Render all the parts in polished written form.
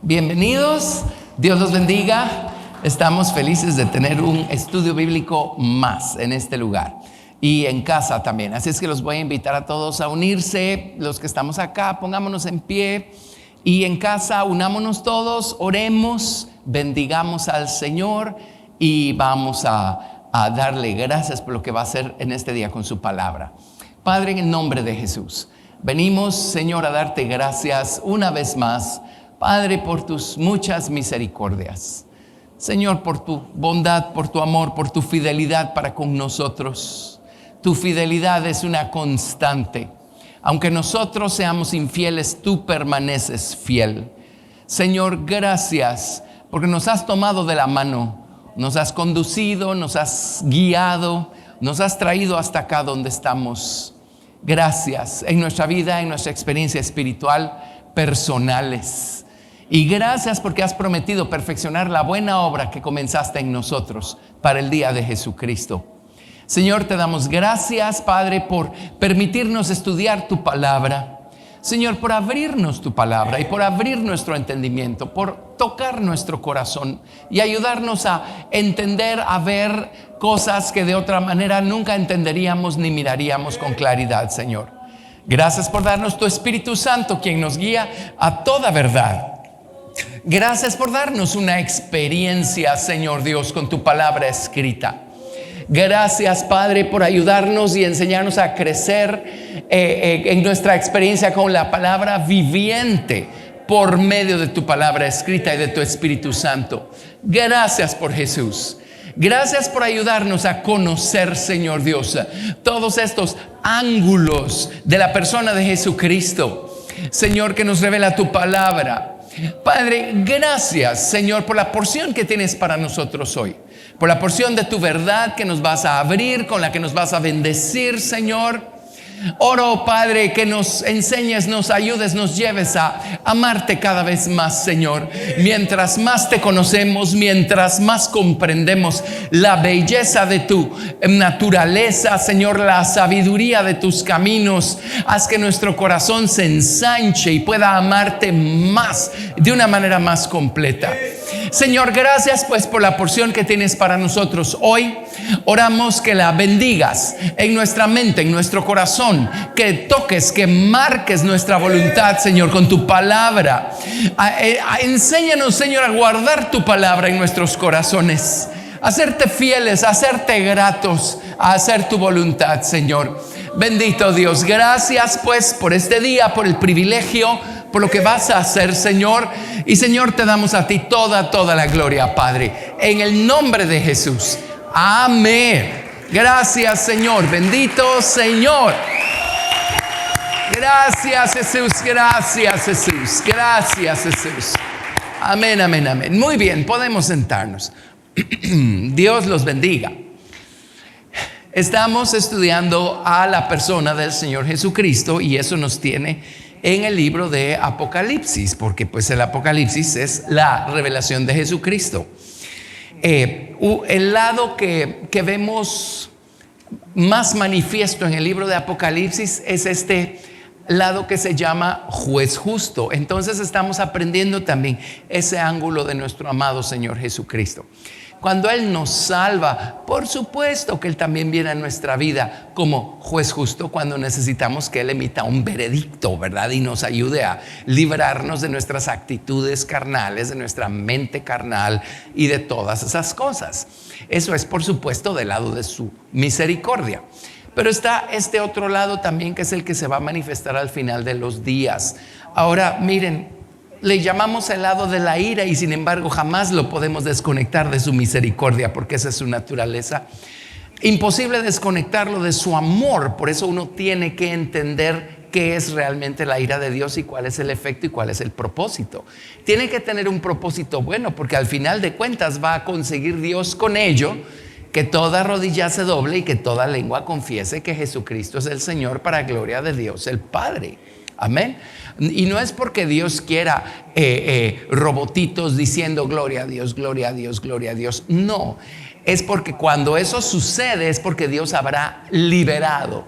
Bienvenidos, Dios los bendiga. Estamos felices de tener un estudio bíblico más en este lugar y en casa también. Así es que los voy a invitar a todos a unirse. Los que estamos acá, pongámonos en pie, y en casa unámonos todos, oremos, bendigamos al Señor y vamos a darle gracias por lo que va a hacer en este día con su palabra. Padre, en el nombre de Jesús, venimos, Señor, a darte gracias una vez más, Padre, por tus muchas misericordias. Señor, por tu bondad, por tu amor, por tu fidelidad para con nosotros. Tu fidelidad es una constante. Aunque nosotros seamos infieles, tú permaneces fiel. Señor, gracias porque nos has tomado de la mano, nos has conducido, nos has guiado, nos has traído hasta acá donde estamos. Gracias en nuestra vida, en nuestra experiencia espiritual, personales. Y gracias porque has prometido perfeccionar la buena obra que comenzaste en nosotros para el día de Jesucristo. Señor, te damos gracias, Padre, por permitirnos estudiar tu palabra. Señor, por abrirnos tu palabra y por abrir nuestro entendimiento, por tocar nuestro corazón y ayudarnos a entender, a ver cosas que de otra manera nunca entenderíamos ni miraríamos con claridad, Señor. Gracias por darnos tu Espíritu Santo, quien nos guía a toda verdad. Gracias por darnos una experiencia, Señor Dios, con tu palabra escrita. Gracias, Padre, por ayudarnos y enseñarnos a crecer en nuestra experiencia con la palabra viviente por medio de tu palabra escrita y de tu Espíritu Santo. Gracias por Jesús. Gracias por ayudarnos a conocer, Señor Dios, todos estos ángulos de la persona de Jesucristo, Señor, que nos revela tu palabra. Padre, gracias, Señor, por la porción que tienes para nosotros hoy, por la porción de tu verdad que nos vas a abrir, con la que nos vas a bendecir, Señor. Oro, Padre, que nos enseñes, nos ayudes, nos lleves a amarte cada vez más, Señor. Mientras más te conocemos, mientras más comprendemos la belleza de tu naturaleza, Señor, la sabiduría de tus caminos, haz que nuestro corazón se ensanche y pueda amarte más, de una manera más completa. Señor, gracias pues por la porción que tienes para nosotros hoy. Oramos que la bendigas en nuestra mente, en nuestro corazón, que toques, que marques nuestra voluntad, Señor, con tu palabra. Enséñanos, Señor, a guardar tu palabra en nuestros corazones, a hacerte fieles, a hacerte gratos, a hacer tu voluntad, Señor. Bendito Dios, gracias pues por este día, por el privilegio, por lo que vas a hacer, Señor. Y Señor, te damos a ti toda la gloria, Padre, en el nombre de Jesús. Amén. Gracias, Señor. Bendito Señor. Gracias, Jesús. Gracias, Jesús. Gracias, Jesús. Amén, amén, amén. Muy bien, podemos sentarnos. Dios los bendiga. Estamos estudiando a la persona del Señor Jesucristo y eso nos tiene en el libro de Apocalipsis, porque pues el Apocalipsis es la revelación de Jesucristo. El lado que vemos más manifiesto en el libro de Apocalipsis es este lado que se llama juez justo. Entonces estamos aprendiendo también ese ángulo de nuestro amado Señor Jesucristo. Cuando Él nos salva, por supuesto que Él también viene a nuestra vida como juez justo cuando necesitamos que Él emita un veredicto, ¿verdad? Y nos ayude a librarnos de nuestras actitudes carnales, de nuestra mente carnal y de todas esas cosas. Eso es, por supuesto, del lado de su misericordia. Pero está este otro lado también, que es el que se va a manifestar al final de los días. Ahora, miren, le llamamos el lado de la ira y sin embargo jamás lo podemos desconectar de su misericordia, porque esa es su naturaleza. Imposible desconectarlo de su amor. Por eso uno tiene que entender qué es realmente la ira de Dios y cuál es el efecto y cuál es el propósito. Tiene que tener un propósito bueno, porque al final de cuentas va a conseguir Dios con ello que toda rodilla se doble y que toda lengua confiese que Jesucristo es el Señor, para gloria de Dios el Padre. Amén. Y no es porque Dios quiera robotitos diciendo gloria a Dios, gloria a Dios, gloria a Dios. No, es porque cuando eso sucede es porque Dios habrá liberado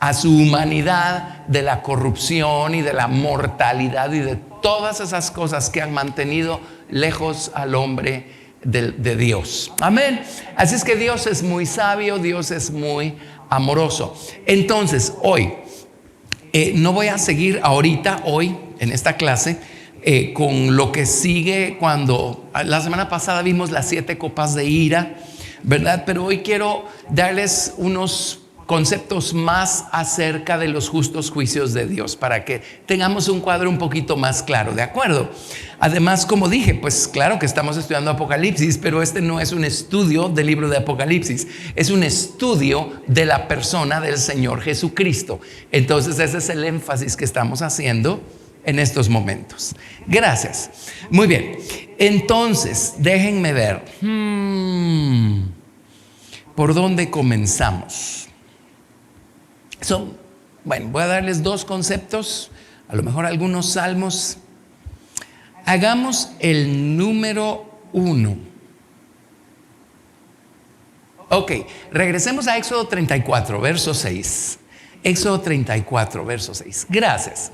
a su humanidad de la corrupción y de la mortalidad y de todas esas cosas que han mantenido lejos al hombre de Dios. Amén. Así es que Dios es muy sabio, Dios es muy amoroso. Entonces, hoy, no voy a seguir ahorita, hoy, en esta clase, con lo que sigue cuando la semana pasada vimos las 7 copas de ira, ¿verdad? Pero hoy quiero darles unos conceptos más acerca de los justos juicios de Dios para que tengamos un cuadro un poquito más claro, ¿de acuerdo? Además, como dije, pues claro que estamos estudiando Apocalipsis, pero este no es un estudio del libro de Apocalipsis, es un estudio de la persona del Señor Jesucristo. Entonces ese es el énfasis que estamos haciendo en estos momentos. Gracias. Muy bien. Entonces, déjenme ver. ¿Por dónde comenzamos? Bueno, voy a darles 2 conceptos, a lo mejor algunos salmos. Hagamos el número 1. Ok, regresemos a Éxodo 34, verso 6. Éxodo 34, verso 6. Gracias.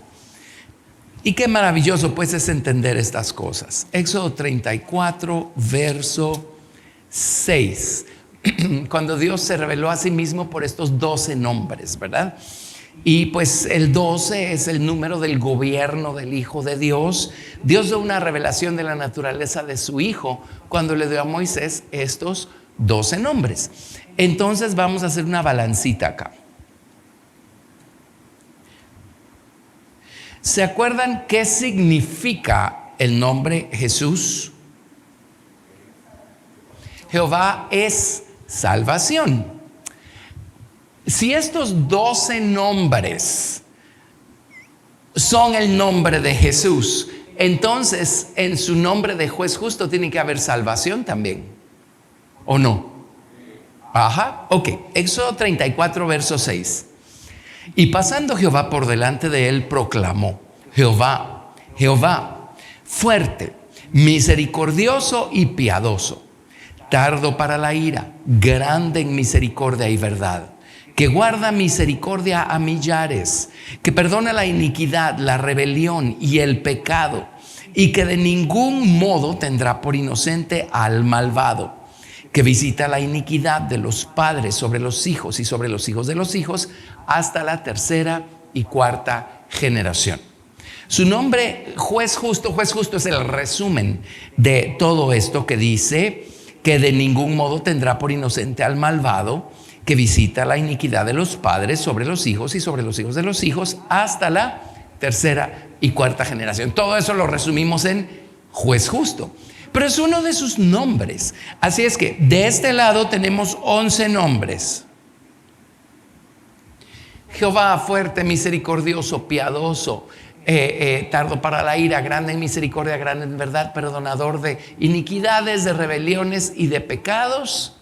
Y qué maravilloso pues es entender estas cosas. Éxodo 34, verso 6. Cuando Dios se reveló a sí mismo por estos 12 nombres, ¿verdad? Y pues el 12 es el número del gobierno del Hijo de Dios. Dios dio una revelación de la naturaleza de su Hijo cuando le dio a Moisés estos 12 nombres. Entonces vamos a hacer una balancita acá. ¿Se acuerdan qué significa el nombre Jesús? Jehová es salvación. Si estos 12 nombres son el nombre de Jesús, entonces en su nombre de juez justo tiene que haber salvación también, ¿o no? Ajá, ok. Éxodo 34, verso 6. Y pasando Jehová por delante de él, proclamó: Jehová, Jehová, fuerte, misericordioso y piadoso, tardo para la ira, grande en misericordia y verdad, que guarda misericordia a millares, que perdona la iniquidad, la rebelión y el pecado, y que de ningún modo tendrá por inocente al malvado, que visita la iniquidad de los padres sobre los hijos y sobre los hijos de los hijos hasta la 3ª y 4ª generación. Su nombre, juez justo es el resumen de todo esto que dice que de ningún modo tendrá por inocente al malvado, que visita la iniquidad de los padres sobre los hijos y sobre los hijos de los hijos hasta la 3ª y 4ª generación. Todo eso lo resumimos en juez justo, pero es uno de sus nombres. Así es que de este lado tenemos 11 nombres. Jehová, fuerte, misericordioso, piadoso, tardo para la ira, grande en misericordia, grande en verdad, perdonador de iniquidades, de rebeliones y de pecados.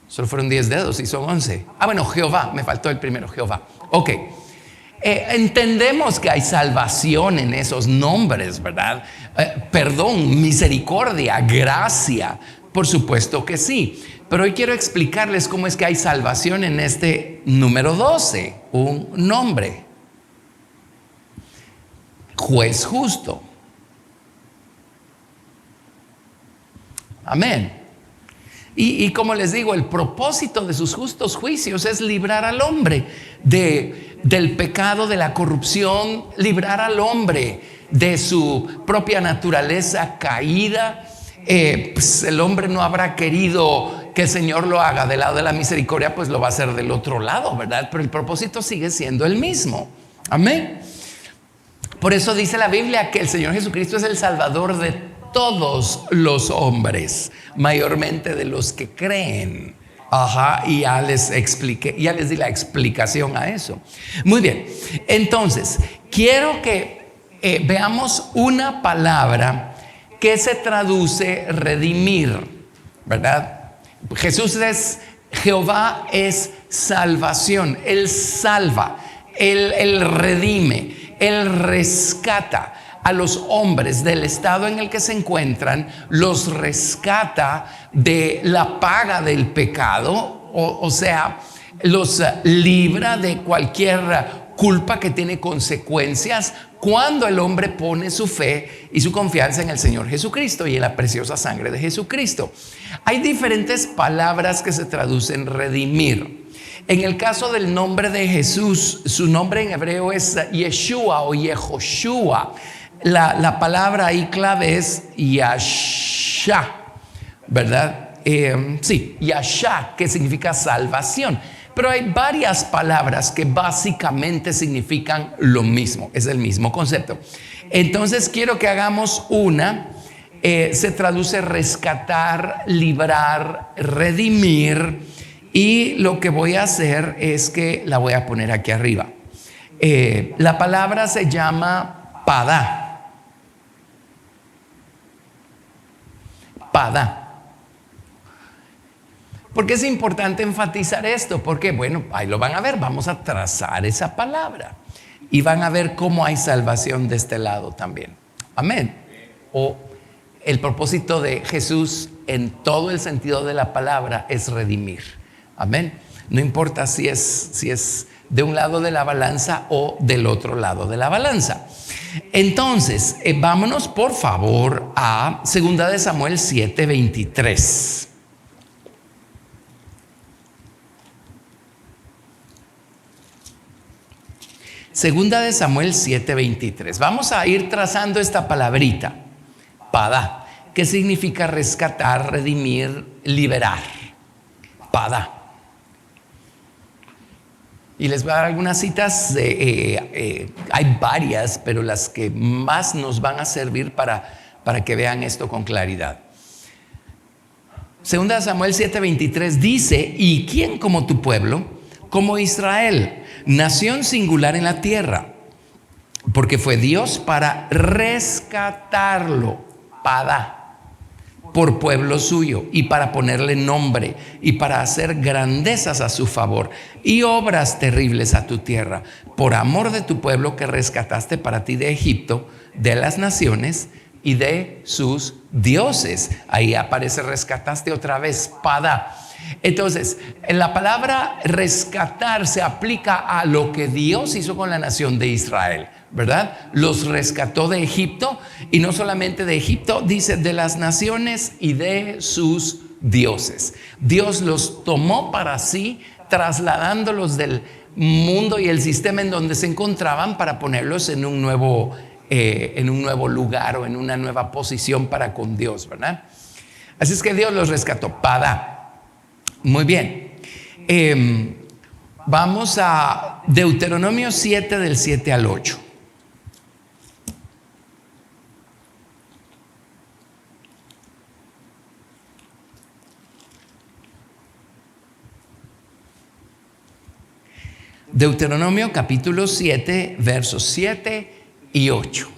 Solo fueron 10 dedos y son 11. Bueno, Jehová, me faltó el primero, Jehová. Ok. Entendemos que hay salvación en esos nombres, ¿verdad? Perdón, misericordia, gracia, por supuesto que sí. Pero hoy quiero explicarles cómo es que hay salvación en este número 12, un nombre. Juez justo. Amén. Y como les digo, el propósito de sus justos juicios es librar al hombre del pecado, de la corrupción, librar al hombre de su propia naturaleza caída. Pues el hombre no habrá querido que el Señor lo haga del lado de la misericordia, pues lo va a hacer del otro lado, ¿verdad? Pero el propósito sigue siendo el mismo. Amén. Por eso dice la Biblia que el Señor Jesucristo es el Salvador de todos los hombres, mayormente de los que creen. Ajá, y ya les expliqué, ya les di la explicación a eso. Muy bien, entonces quiero que veamos una palabra que se traduce redimir, ¿verdad? Jesús es, Jehová es salvación. Él salva, Él redime, Él rescata a los hombres del estado en el que se encuentran, los rescata de la paga del pecado, o sea, los libra de cualquier culpa que tiene consecuencias cuando el hombre pone su fe y su confianza en el Señor Jesucristo y en la preciosa sangre de Jesucristo. Hay diferentes palabras que se traducen redimir. En el caso del nombre de Jesús, su nombre en hebreo es Yeshua o Yehoshua. La palabra ahí clave es Yasha, ¿verdad? Sí, Yasha, que significa salvación. Pero hay varias palabras que básicamente significan lo mismo, es el mismo concepto. Entonces quiero que hagamos una, se traduce rescatar, librar, redimir, y lo que voy a hacer es que la voy a poner aquí arriba. La palabra se llama Padá. Padá. ¿Por qué es importante enfatizar esto? Porque, bueno, ahí lo van a ver, vamos a trazar esa palabra y van a ver cómo hay salvación de este lado también. Amén. O el propósito de Jesús en todo el sentido de la palabra es redimir. Amén. No importa si es de un lado de la balanza o del otro lado de la balanza. Entonces, vámonos por favor a 2 de Samuel 7:23. Segunda de Samuel 7:23. Vamos a ir trazando esta palabrita, Padá, que significa rescatar, redimir, liberar. Padá. Y les voy a dar algunas citas, hay varias, pero las que más nos van a servir para que vean esto con claridad. Segunda de Samuel 7:23 dice: ¿y quién como tu pueblo? Como Israel, nación singular en la tierra, porque fue Dios para rescatarlo, Padá, por pueblo suyo, y para ponerle nombre, y para hacer grandezas a su favor, y obras terribles a tu tierra, por amor de tu pueblo que rescataste para ti de Egipto, de las naciones y de sus dioses. Ahí aparece rescataste otra vez, Padá. Entonces, la palabra rescatar se aplica a lo que Dios hizo con la nación de Israel, ¿verdad? Los rescató de Egipto, y no solamente de Egipto, dice de las naciones y de sus dioses. Dios los tomó para sí, trasladándolos del mundo y el sistema en donde se encontraban para ponerlos en un nuevo lugar o en una nueva posición para con Dios, ¿verdad? Así es que Dios los rescató, Padá. Muy bien. Vamos a Deuteronomio 7 del 7 al 8. Deuteronomio capítulo 7, versos 7 y 8.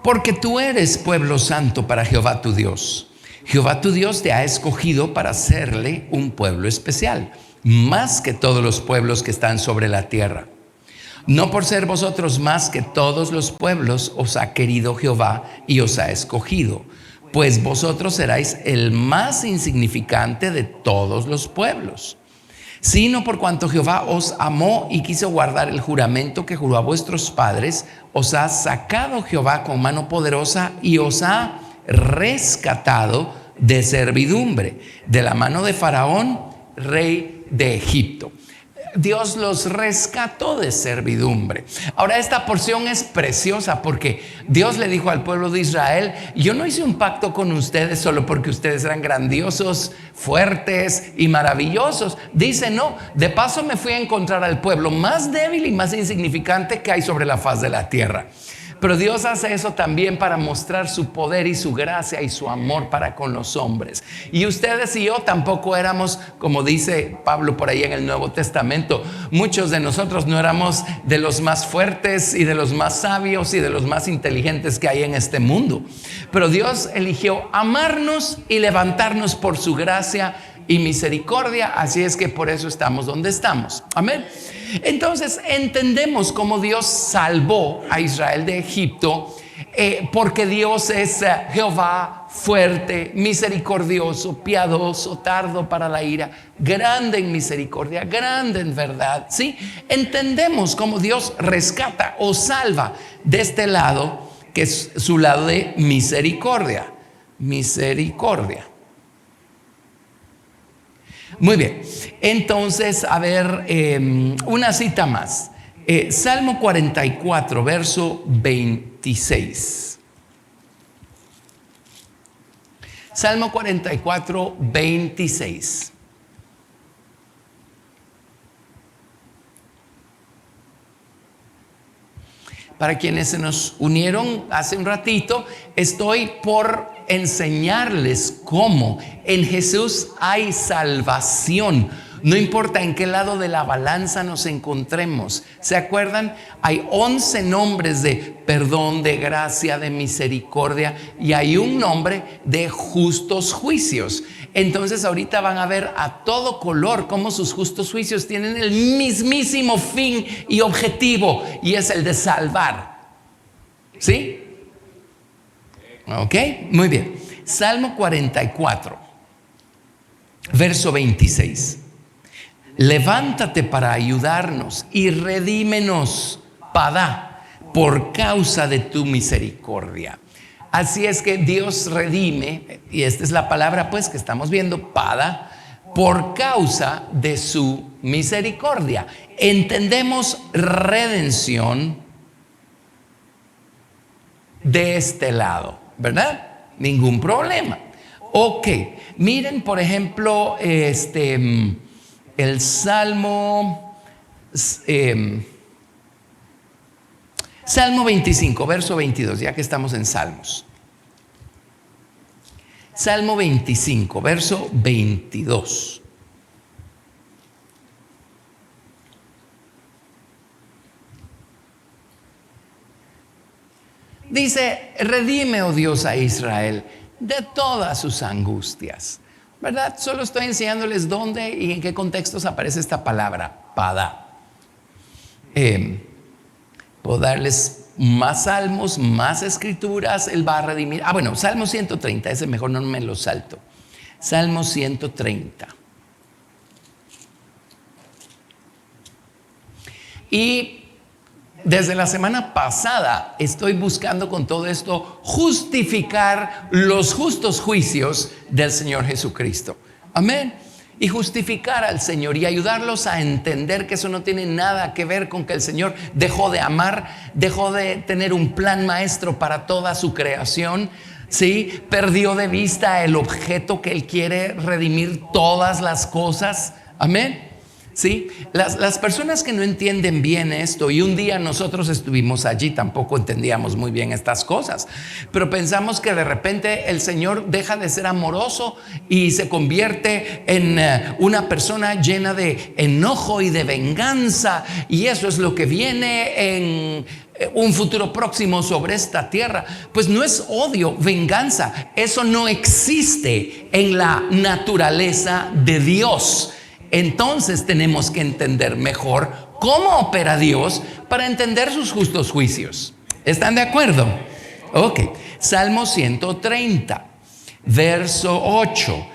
Porque tú eres pueblo santo para Jehová tu Dios. Jehová tu Dios te ha escogido para serle un pueblo especial, más que todos los pueblos que están sobre la tierra. No por ser vosotros más que todos los pueblos os ha querido Jehová y os ha escogido, pues vosotros seráis el más insignificante de todos los pueblos. Sino por cuanto Jehová os amó y quiso guardar el juramento que juró a vuestros padres, os ha sacado Jehová con mano poderosa y os ha rescatado de servidumbre, de la mano de Faraón, rey de Egipto. Dios los rescató de servidumbre. Ahora, esta porción es preciosa porque Dios le dijo al pueblo de Israel: yo no hice un pacto con ustedes solo porque ustedes eran grandiosos, fuertes y maravillosos. Dice: no, de paso me fui a encontrar al pueblo más débil y más insignificante que hay sobre la faz de la tierra. Pero Dios hace eso también para mostrar su poder y su gracia y su amor para con los hombres. Y ustedes y yo tampoco éramos, como dice Pablo por ahí en el Nuevo Testamento, muchos de nosotros no éramos de los más fuertes y de los más sabios y de los más inteligentes que hay en este mundo. Pero Dios eligió amarnos y levantarnos por su gracia y misericordia, así es que por eso estamos donde estamos. Amén. Entonces entendemos cómo Dios salvó a Israel de Egipto porque Dios es Jehová fuerte, misericordioso, piadoso, tardo para la ira, grande en misericordia, grande en verdad. ¿Sí? Entendemos cómo Dios rescata o salva de este lado, que es su lado de misericordia. Misericordia. Muy bien, entonces, a ver, una cita más. Salmo 44, verso 26. Salmo 44, 26. Para quienes se nos unieron hace un ratito, estoy por enseñarles cómo en Jesús hay salvación. No importa en qué lado de la balanza nos encontremos. ¿Se acuerdan? Hay 11 nombres de perdón, de gracia, de misericordia, y hay un nombre de justos juicios. Entonces ahorita van a ver a todo color cómo sus justos juicios tienen el mismísimo fin y objetivo, y es el de salvar. ¿Sí? Ok, muy bien. Salmo 44, verso 26. Levántate para ayudarnos y redímenos, Padá, por causa de tu misericordia. Así es que Dios redime, y esta es la palabra pues que estamos viendo, Padá, por causa de su misericordia. Entendemos redención de este lado, ¿verdad? Ningún problema. Ok, miren por ejemplo el Salmo Salmo 25, verso 22, ya que estamos en Salmos. Salmo 25, verso 22. Dice: redime, oh Dios, a Israel de todas sus angustias. ¿Verdad? Solo estoy enseñándoles dónde y en qué contextos aparece esta palabra, Padá. Puedo darles más salmos, más escrituras. Él va a redimir. Bueno, Salmo 130, ese mejor no me lo salto. Salmo 130. Y desde la semana pasada estoy buscando con todo esto justificar los justos juicios del Señor Jesucristo. Amén. Y justificar al Señor y ayudarlos a entender que eso no tiene nada que ver con que el Señor dejó de amar, dejó de tener un plan maestro para toda su creación. ¿Sí? Perdió de vista el objeto que Él quiere redimir todas las cosas. Amén. ¿Sí? Las personas que no entienden bien esto, y un día nosotros estuvimos allí, tampoco entendíamos muy bien estas cosas, pero pensamos que de repente el Señor deja de ser amoroso y se convierte en una persona llena de enojo y de venganza, y eso es lo que viene en un futuro próximo sobre esta tierra. Pues no es odio, venganza, eso no existe en la naturaleza de Dios. Entonces tenemos que entender mejor cómo opera Dios para entender sus justos juicios. ¿Están de acuerdo? Ok. Salmo 130, verso 8.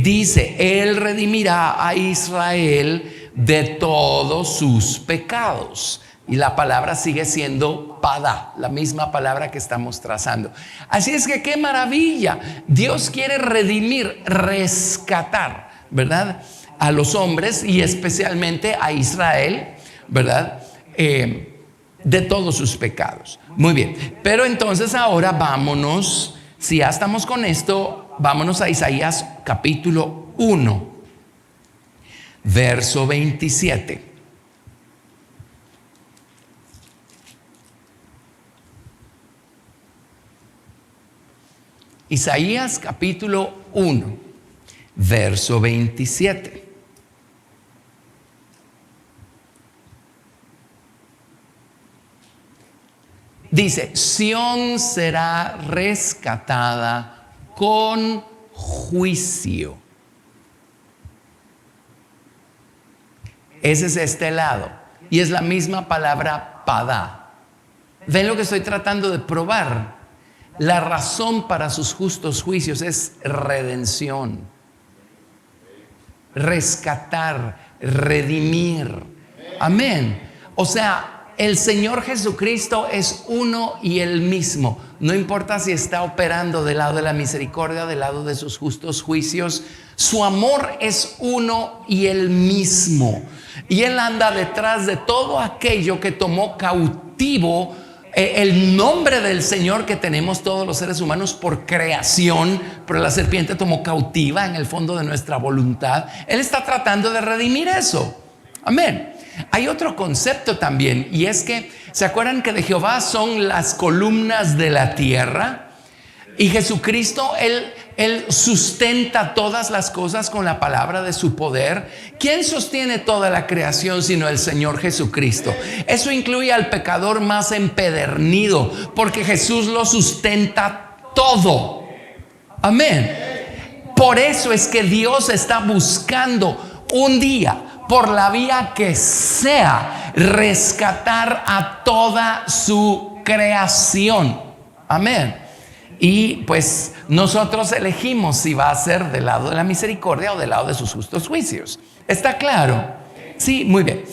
Dice: Él redimirá a Israel de todos sus pecados. Y la palabra sigue siendo Padá, la misma palabra que estamos trazando. Así es que qué maravilla. Dios quiere redimir, rescatar, ¿verdad?, a los hombres y especialmente a Israel, ¿verdad?, de todos sus pecados. Muy bien, pero entonces ahora vámonos, si ya estamos con esto, vámonos a Isaías capítulo 1, verso 27. Isaías capítulo 1, verso 27. Dice: Sión será rescatada con juicio. Ese es este lado. Y es la misma palabra Padá. ¿Ven lo que estoy tratando de probar? La razón para sus justos juicios es redención, rescatar, redimir. Amén. O sea, el Señor Jesucristo es uno y el mismo. No importa si está operando del lado de la misericordia, del lado de sus justos juicios. Su amor es uno y el mismo. Y Él anda detrás de todo aquello que tomó cautivo el nombre del Señor que tenemos todos los seres humanos por creación, pero la serpiente tomó cautiva en el fondo de nuestra voluntad. Él está tratando de redimir eso. Amén. Hay otro concepto también, y es que, ¿se acuerdan que de Jehová son las columnas de la tierra? Y Jesucristo, Él sustenta todas las cosas con la palabra de su poder. ¿Quién sostiene toda la creación sino el Señor Jesucristo? Eso incluye al pecador más empedernido, porque Jesús lo sustenta todo. Amén. Por eso es que Dios está buscando un día, por la vía que sea, rescatar a toda su creación. Amén. Y pues nosotros elegimos si va a ser del lado de la misericordia o del lado de sus justos juicios. ¿Está claro? Sí, muy bien.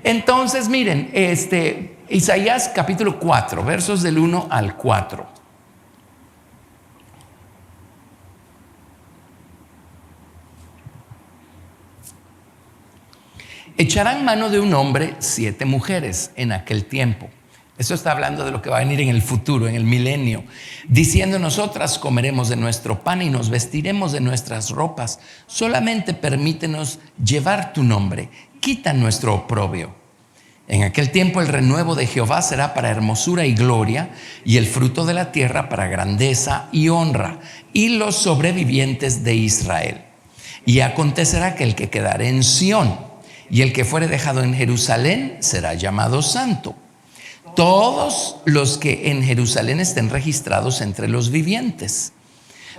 Entonces miren, Isaías capítulo 4, versos del 1 al 4. Echarán mano de un hombre 7 mujeres en aquel tiempo. Eso está hablando de lo que va a venir en el futuro, en el milenio. Diciendo: nosotras comeremos de nuestro pan y nos vestiremos de nuestras ropas. Solamente permítenos llevar tu nombre. Quita nuestro oprobio. En aquel tiempo el renuevo de Jehová será para hermosura y gloria, y el fruto de la tierra para grandeza y honra, y los sobrevivientes de Israel. Y acontecerá que el que quedare en Sión y el que fuere dejado en Jerusalén será llamado santo. Todos los que en Jerusalén estén registrados entre los vivientes.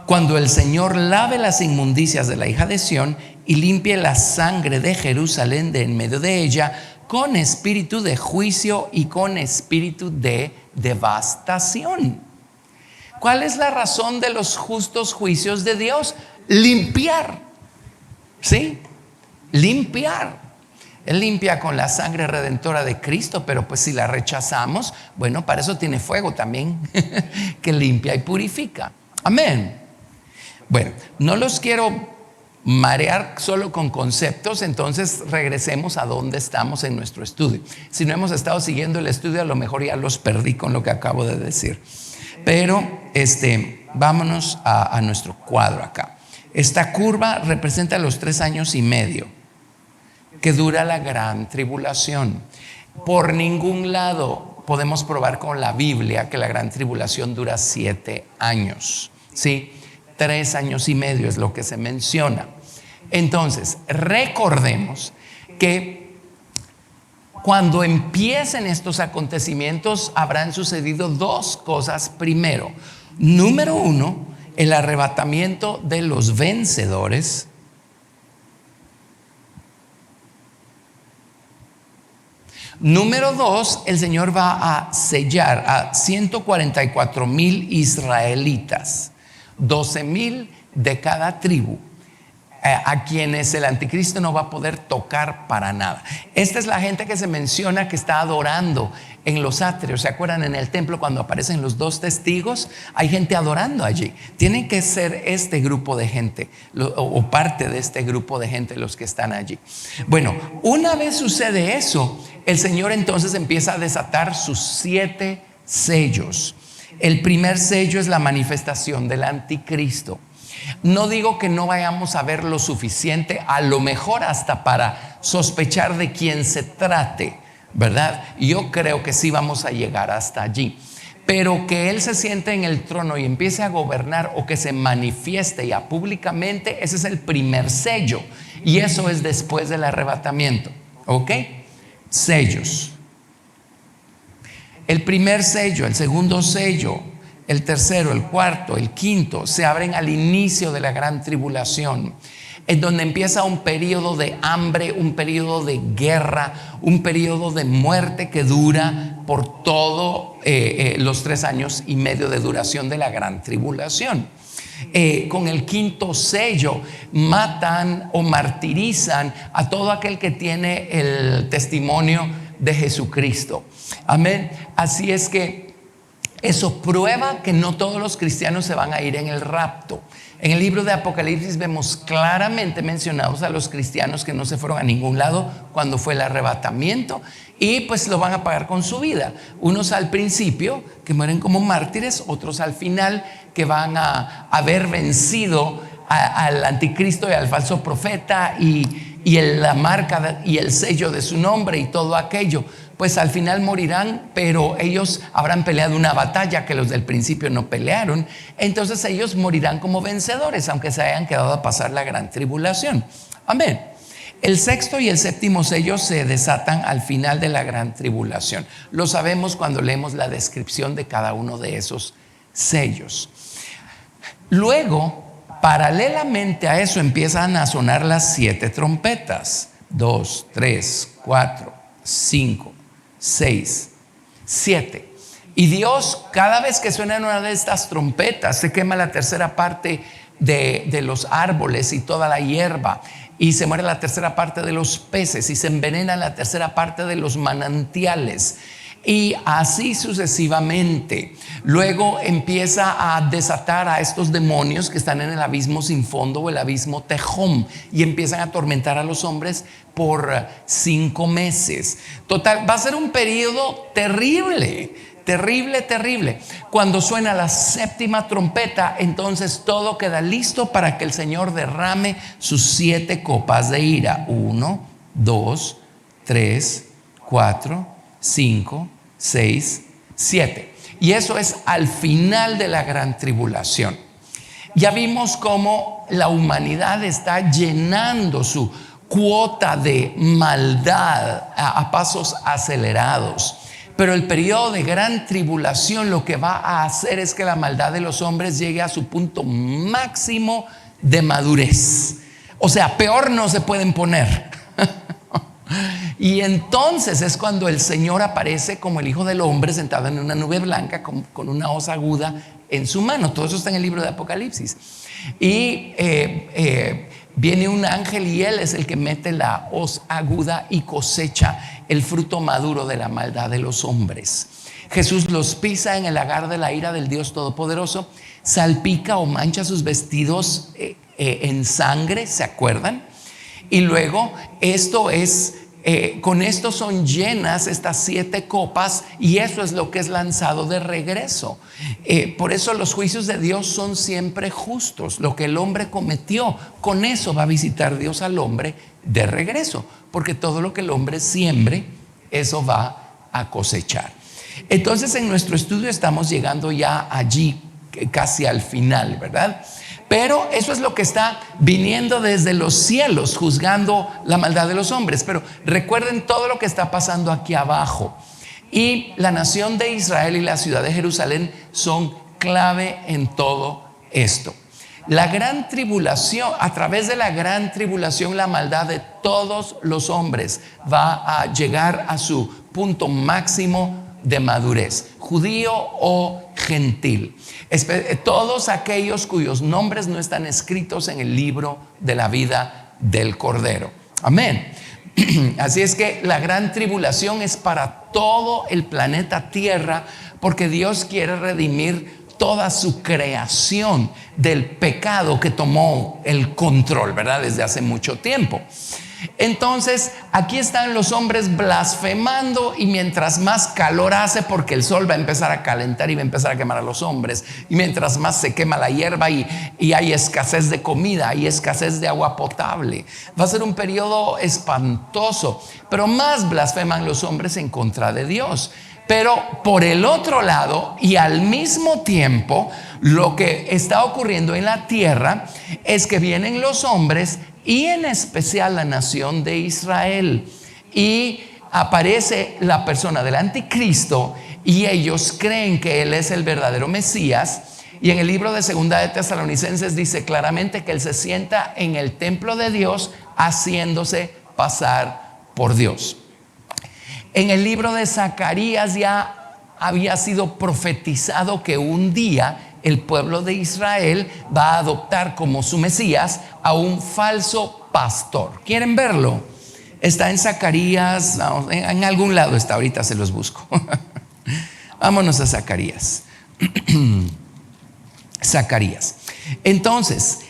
Cuando el Señor lave las inmundicias de la hija de Sión y limpie la sangre de Jerusalén de en medio de ella, con espíritu de juicio y con espíritu de devastación. ¿Cuál es la razón de los justos juicios de Dios? Limpiar. ¿Sí? Limpiar. Él limpia con la sangre redentora de Cristo, pero pues si la rechazamos, bueno, para eso tiene fuego también, que limpia y purifica. Amén. Bueno, no los quiero marear solo con conceptos, entonces regresemos a donde estamos en nuestro estudio. Si no hemos estado siguiendo el estudio, a lo mejor ya los perdí con lo que acabo de decir. Pero vámonos a nuestro cuadro acá. Esta curva representa los 3 años y medio que dura la gran tribulación. Por ningún lado podemos probar con la Biblia que la gran tribulación dura 7 años. ¿Sí? 3 años y medio es lo que se menciona. Entonces, recordemos que cuando empiecen estos acontecimientos habrán sucedido 2 cosas primero. Número 1, el arrebatamiento de los vencedores. Número 2, el Señor va a sellar a 144,000 israelitas, 12,000 de cada tribu, a quienes el anticristo no va a poder tocar para nada. Esta es la gente que se menciona que está adorando en los atrios. ¿Se acuerdan en el templo cuando aparecen los 2 testigos? Hay gente adorando allí. Tienen que ser este grupo de gente o parte de este grupo de gente los que están allí. Bueno, una vez sucede eso, el Señor entonces empieza a desatar sus 7 sellos. El primer sello es la manifestación del anticristo. No digo que no vayamos a ver lo suficiente, a lo mejor hasta para sospechar de quién se trate, ¿verdad? Yo creo que sí vamos a llegar hasta allí. Pero que Él se siente en el trono y empiece a gobernar, o que se manifieste ya públicamente, ese es el primer sello. Y eso es después del arrebatamiento. ¿Ok? Sellos. El primer sello, el segundo sello, el tercero, el cuarto, el quinto, se abren al inicio de la gran tribulación, en donde empieza un periodo de hambre, un periodo de guerra, un periodo de muerte que dura por todo los 3 años y medio de duración de la gran tribulación. Con el quinto sello matan o martirizan a todo aquel que tiene el testimonio de Jesucristo. Amén. Así es que eso prueba que no todos los cristianos se van a ir en el rapto. En el libro de Apocalipsis vemos claramente mencionados a los cristianos que no se fueron a ningún lado cuando fue el arrebatamiento, y pues lo van a pagar con su vida. Unos al principio, que mueren como mártires; otros al final, que van a haber vencido al anticristo y al falso profeta y la marca y el sello de su nombre y todo aquello. Pues al final morirán, pero ellos habrán peleado una batalla que los del principio no pelearon. Entonces ellos morirán como vencedores, aunque se hayan quedado a pasar la gran tribulación. Amén. El sexto y el séptimo sello se desatan al final de la gran tribulación. Lo sabemos cuando leemos la descripción de cada uno de esos sellos. Luego, paralelamente a eso, empiezan a sonar las 7 trompetas. 2, 3, 4, 5, 6, 7. Y Dios, cada vez que suena una de estas trompetas, se quema la tercera parte de los árboles y toda la hierba, y se muere la tercera parte de los peces, y se envenena la tercera parte de los manantiales, y así sucesivamente. Luego empieza a desatar a estos demonios que están en el abismo sin fondo, o el abismo Tejón, y empiezan a atormentar a los hombres por 5 meses. Total, va a ser un periodo terrible, terrible, terrible. Cuando suena la séptima trompeta, entonces todo queda listo para que el Señor derrame sus 7 copas de ira. 1, 2, 3, 4, 5, 6, 7. Y eso es al final de la gran tribulación. Ya vimos cómo la humanidad está llenando su cuota de maldad a pasos acelerados. Pero el periodo de gran tribulación lo que va a hacer es que la maldad de los hombres llegue a su punto máximo de madurez. O sea, peor no se pueden poner. Y entonces es cuando el Señor aparece como el Hijo del Hombre sentado en una nube blanca con una hoz aguda en su mano. Todo eso está en el libro de Apocalipsis. Y viene un ángel, y él es el que mete la hoz aguda y cosecha el fruto maduro de la maldad de los hombres. Jesús los pisa en el lagar de la ira del Dios Todopoderoso, salpica o mancha sus vestidos en sangre, ¿se acuerdan? Y luego con esto son llenas estas 7 copas, y eso es lo que es lanzado de regreso. Por eso los juicios de Dios son siempre justos. Lo que el hombre cometió, con eso va a visitar Dios al hombre de regreso, porque todo lo que el hombre siembre, eso va a cosechar. Entonces, en nuestro estudio estamos llegando ya allí, casi al final, ¿verdad? Pero eso es lo que está viniendo desde los cielos, juzgando la maldad de los hombres. Pero recuerden todo lo que está pasando aquí abajo. Y la nación de Israel y la ciudad de Jerusalén son clave en todo esto. La gran tribulación, a través de la gran tribulación, la maldad de todos los hombres va a llegar a su punto máximo de madurez, judío o gentil. Todos aquellos cuyos nombres no están escritos en el libro de la vida del Cordero. Amén. Así es que la gran tribulación es para todo el planeta Tierra, porque Dios quiere redimir toda su creación del pecado que tomó el control, ¿verdad? Desde hace mucho tiempo. Entonces, aquí están los hombres blasfemando, y mientras más calor hace, porque el sol va a empezar a calentar y va a empezar a quemar a los hombres, y mientras más se quema la hierba y hay escasez de comida, hay escasez de agua potable, va a ser un periodo espantoso. Pero más blasfeman los hombres en contra de Dios. Pero por el otro lado, y al mismo tiempo, lo que está ocurriendo en la tierra es que vienen los hombres, y en especial la nación de Israel, y aparece la persona del anticristo, y ellos creen que él es el verdadero Mesías. Y en el libro de Segunda de Tesalonicenses dice claramente que él se sienta en el templo de Dios haciéndose pasar por Dios. En el libro de Zacarías ya había sido profetizado que un día el pueblo de Israel va a adoptar como su Mesías a un falso pastor. ¿Quieren verlo? Está en Zacarías, en algún lado está, ahorita se los busco. Vámonos a Zacarías. Zacarías. Entonces,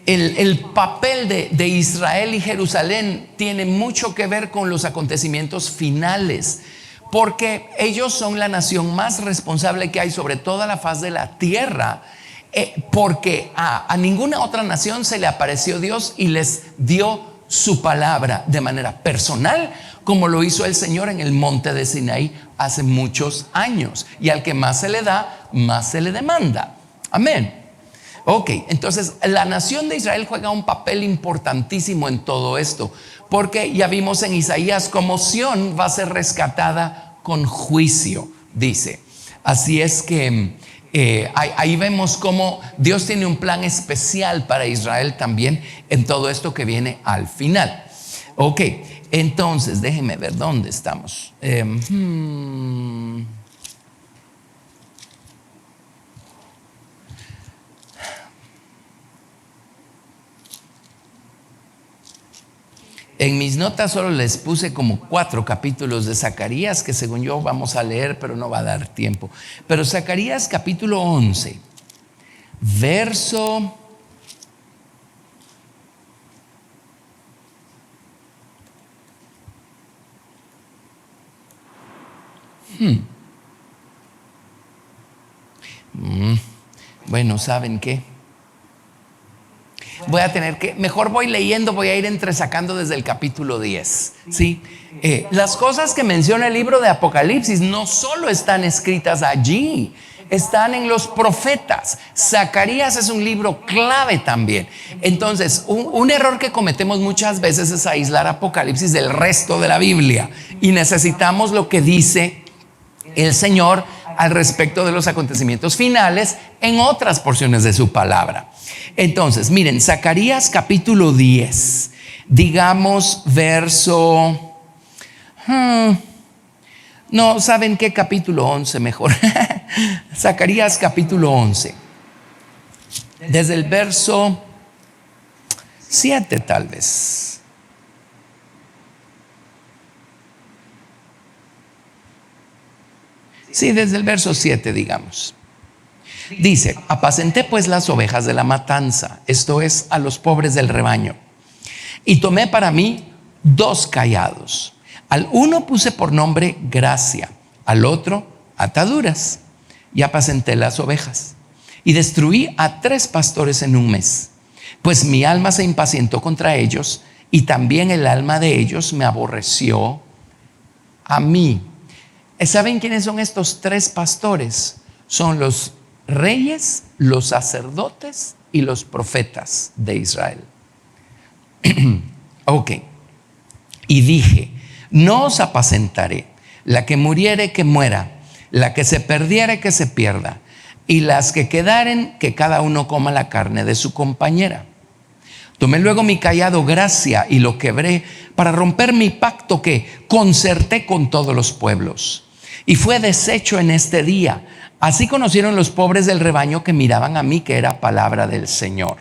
el papel de Israel y Jerusalén tiene mucho que ver con los acontecimientos finales, porque ellos son la nación más responsable que hay sobre toda la faz de la tierra, porque a ninguna otra nación se le apareció Dios y les dio su palabra de manera personal, como lo hizo el Señor en el monte de Sinaí hace muchos años. Y al que más se le da, más se le demanda. Amén. Ok, entonces la nación de Israel juega un papel importantísimo en todo esto, porque ya vimos en Isaías cómo Sión va a ser rescatada con juicio, dice. Así es que ahí vemos cómo Dios tiene un plan especial para Israel también en todo esto que viene al final. Ok, entonces déjenme ver dónde estamos. En mis notas solo les puse como 4 capítulos de Zacarías que según yo vamos a leer, pero no va a dar tiempo. Pero Zacarías capítulo 11, verso bueno, ¿saben qué? Voy a tener que, mejor voy leyendo, voy a ir entresacando desde el capítulo 10. ¿Sí? Las cosas que menciona el libro de Apocalipsis no solo están escritas allí, están en los profetas. Zacarías es un libro clave también. Entonces, un error que cometemos muchas veces es aislar Apocalipsis del resto de la Biblia, y necesitamos lo que dice el Señor al respecto de los acontecimientos finales en otras porciones de su palabra. Entonces, miren, Zacarías capítulo 10, digamos verso, no, ¿saben qué? Capítulo 11 mejor. Zacarías capítulo 11, desde el verso 7 tal vez. Sí, desde el verso 7 digamos. Dice: apacenté pues las ovejas de la matanza, esto es, a los pobres del rebaño, y tomé para mí 2 cayados. Al uno puse por nombre gracia, al otro ataduras, y apacenté las ovejas. Y destruí a 3 pastores en un mes, pues mi alma se impacientó contra ellos, y también el alma de ellos me aborreció a mí. ¿Saben quiénes son estos 3 pastores? Son los reyes, los sacerdotes y los profetas de Israel. Ok. Y dije: no os apacentaré. La que muriere, que muera. La que se perdiere, que se pierda. Y las que quedaren, que cada uno coma la carne de su compañera. Tomé luego mi cayado gracia y lo quebré para romper mi pacto que concerté con todos los pueblos. Y fue deshecho en este día. Así conocieron los pobres del rebaño que miraban a mí, que era palabra del Señor.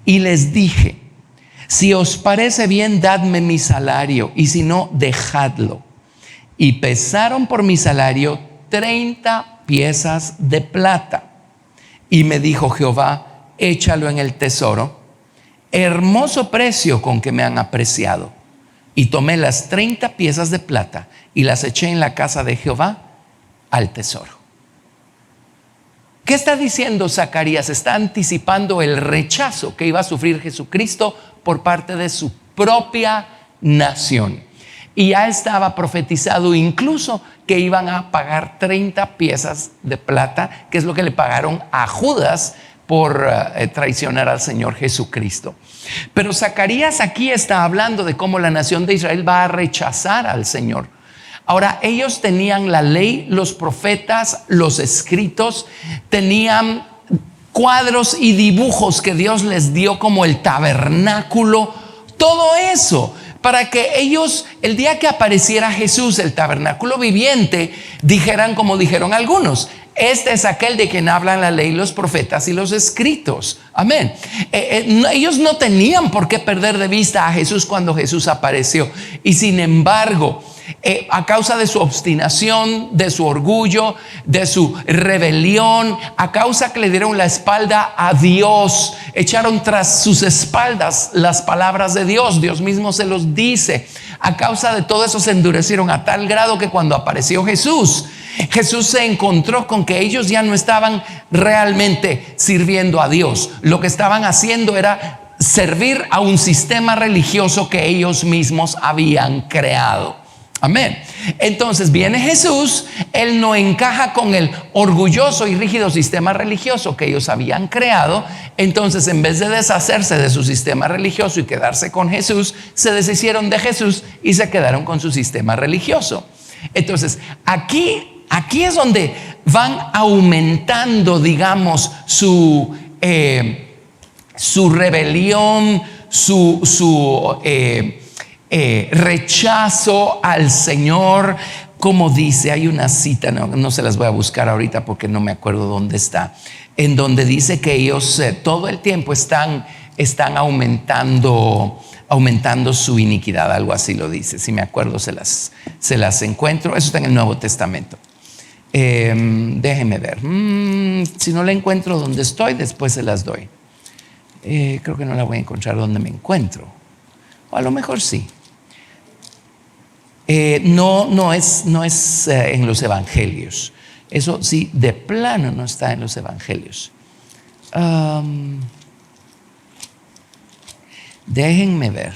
Y les dije: si os parece bien, dadme mi salario, y si no, dejadlo. Y pesaron por mi salario 30 piezas de plata. Y me dijo Jehová: échalo en el tesoro, hermoso precio con que me han apreciado. Y tomé las 30 piezas de plata y las eché en la casa de Jehová al tesoro. ¿Qué está diciendo Zacarías? Está anticipando el rechazo que iba a sufrir Jesucristo por parte de su propia nación. Y ya estaba profetizado incluso que iban a pagar 30 piezas de plata, que es lo que le pagaron a Judas por traicionar al Señor Jesucristo. Pero Zacarías aquí está hablando de cómo la nación de Israel va a rechazar al Señor. Ahora, ellos tenían la ley, los profetas, los escritos, tenían cuadros y dibujos que Dios les dio como el tabernáculo, todo eso. para que ellos, el día que apareciera Jesús, el tabernáculo viviente, dijeran como dijeron algunos: este es aquel de quien hablan la ley, los profetas y los escritos. Amén. Ellos no tenían por qué perder de vista a Jesús cuando Jesús apareció. Y sin embargo, a causa de su obstinación, de su orgullo, de su rebelión, a causa que le dieron la espalda a Dios, echaron tras sus espaldas las palabras de Dios. Dios mismo se los dice. A causa de todo eso se endurecieron a tal grado que cuando apareció Jesús se encontró con que ellos ya no estaban realmente sirviendo a Dios. Lo que estaban haciendo era servir a un sistema religioso que ellos mismos habían creado. Amén. Entonces viene Jesús, Él no encaja con el orgulloso y rígido sistema religioso que ellos habían creado. Entonces, en vez de deshacerse de su sistema religioso y quedarse con Jesús, se deshicieron de Jesús y se quedaron con su sistema religioso. Entonces, aquí es donde van aumentando, digamos, su rebelión, su rechazo al Señor. Como dice, hay una cita, no se las voy a buscar ahorita porque no me acuerdo dónde está, en donde dice que ellos todo el tiempo están aumentando su iniquidad, algo así lo dice. Si me acuerdo se las encuentro. Eso está en el Nuevo Testamento. Déjenme ver, si no la encuentro donde estoy, después se las doy. Creo que no la voy a encontrar donde me encuentro, o a lo mejor sí. No es en los evangelios. Eso sí, de plano no está en los evangelios. Déjenme ver.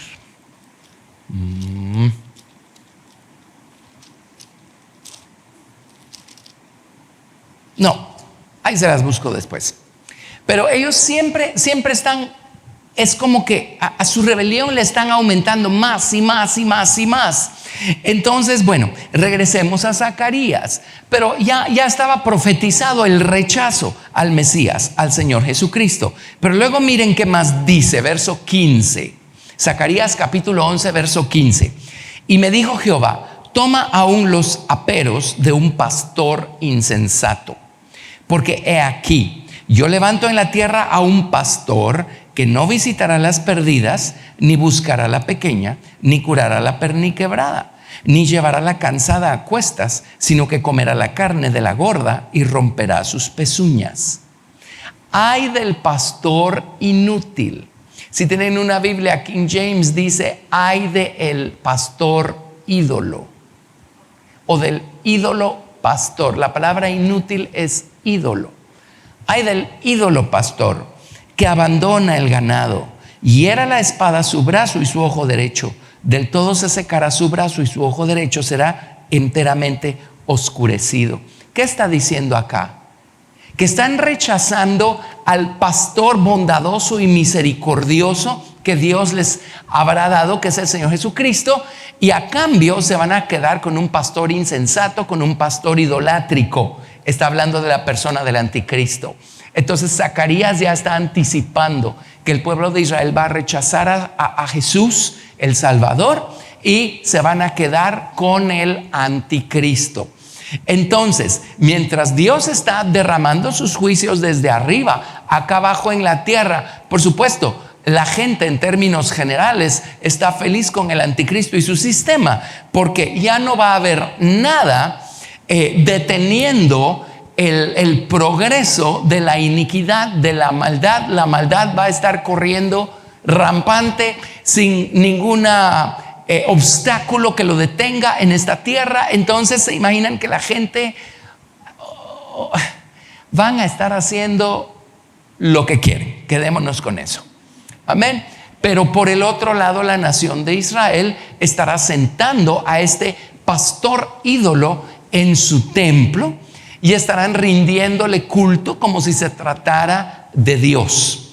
No, ahí se las busco después. Pero ellos siempre están, es como que a su rebelión le están aumentando más y más y más y más. Entonces, bueno, regresemos a Zacarías. Pero ya estaba profetizado el rechazo al Mesías, al Señor Jesucristo. Pero luego miren qué más dice, verso 15. Zacarías capítulo 11, verso 15. Y me dijo Jehová: toma aún los aperos de un pastor insensato, porque he aquí, yo levanto en la tierra a un pastor que no visitará las perdidas, ni buscará la pequeña, ni curará la perniquebrada, ni llevará la cansada a cuestas, sino que comerá la carne de la gorda y romperá sus pezuñas. Ay del pastor inútil. Si tienen una Biblia, King James dice: ay del pastor ídolo, o del ídolo pastor. La palabra inútil es ídolo. Ay del ídolo pastor, que abandona el ganado, hiera la espada su brazo y su ojo derecho, del todo se secará su brazo y su ojo derecho será enteramente oscurecido. ¿Qué está diciendo acá? Que están rechazando al pastor bondadoso y misericordioso que Dios les habrá dado, que es el Señor Jesucristo, y a cambio se van a quedar con un pastor insensato, con un pastor idolátrico. Está hablando de la persona del anticristo. Entonces Zacarías ya está anticipando que el pueblo de Israel va a rechazar a Jesús, el Salvador, y se van a quedar con el anticristo. Entonces, mientras Dios está derramando sus juicios desde arriba, acá abajo en la tierra, por supuesto, la gente en términos generales está feliz con el anticristo y su sistema, porque ya no va a haber nada deteniendo el progreso de la iniquidad, de la maldad. La maldad va a estar corriendo rampante sin ninguna obstáculo que lo detenga en esta tierra. Entonces se imaginan que la gente van a estar haciendo lo que quieren. Quedémonos con eso. Amén. Pero por el otro lado, la nación de Israel estará sentando a este pastor ídolo en su templo y estarán rindiéndole culto como si se tratara de Dios.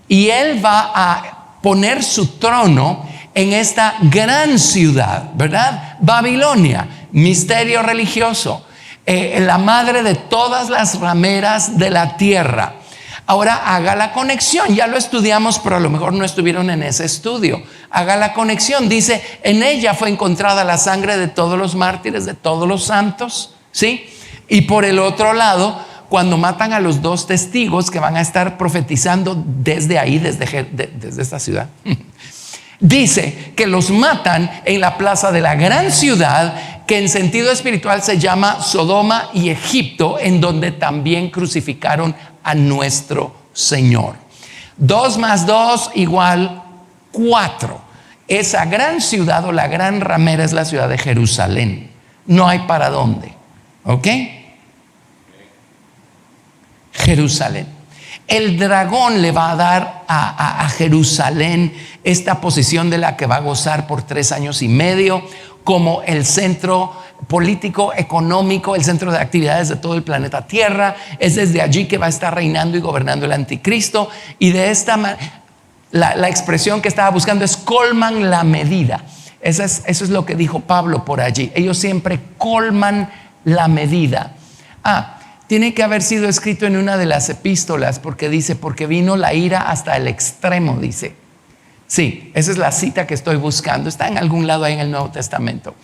Y él va a poner su trono en esta gran ciudad, ¿verdad? Babilonia, misterio religioso, la madre de todas las rameras de la tierra. Ahora haga la conexión, ya lo estudiamos, pero a lo mejor no estuvieron en ese estudio. Haga la conexión, dice, en ella fue encontrada la sangre de todos los mártires, de todos los santos, ¿sí? Y por el otro lado, cuando matan a los 2 testigos que van a estar profetizando desde ahí, desde esta ciudad, dice que los matan en la plaza de la gran ciudad, que en sentido espiritual se llama Sodoma y Egipto, en donde también crucificaron a nuestro Señor. 2 más 2 igual 4. Esa gran ciudad o la gran ramera es la ciudad de Jerusalén. No hay para dónde. ¿Ok? Jerusalén. El dragón le va a dar a Jerusalén esta posición de la que va a gozar por 3 años y medio como el centro político, económico, el centro de actividades de todo el planeta Tierra. Es desde allí que va a estar reinando y gobernando el anticristo. Y de esta manera, la expresión que estaba buscando es colman la medida. Eso es lo que dijo Pablo por allí. Ellos siempre colman la medida. Tiene que haber sido escrito en una de las epístolas, porque dice, porque vino la ira hasta el extremo, dice. Sí, esa es la cita que estoy buscando. Está en algún lado ahí en el Nuevo Testamento.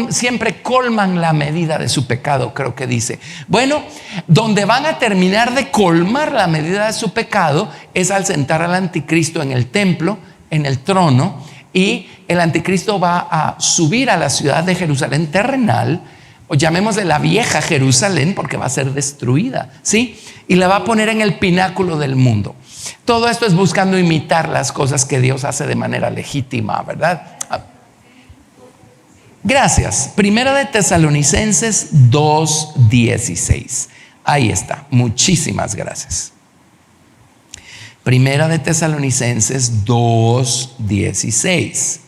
Siempre colman la medida de su pecado, creo que dice. Bueno, donde van a terminar de colmar la medida de su pecado es al sentar al anticristo en el templo, en el trono, y el anticristo va a subir a la ciudad de Jerusalén terrenal, o llamémosle la vieja Jerusalén, porque va a ser destruida, ¿sí? Y la va a poner en el pináculo del mundo. Todo esto es buscando imitar las cosas que Dios hace de manera legítima, ¿verdad? Gracias. Primera de Tesalonicenses 2:16. Ahí está. Muchísimas gracias. Primera de Tesalonicenses 2:16.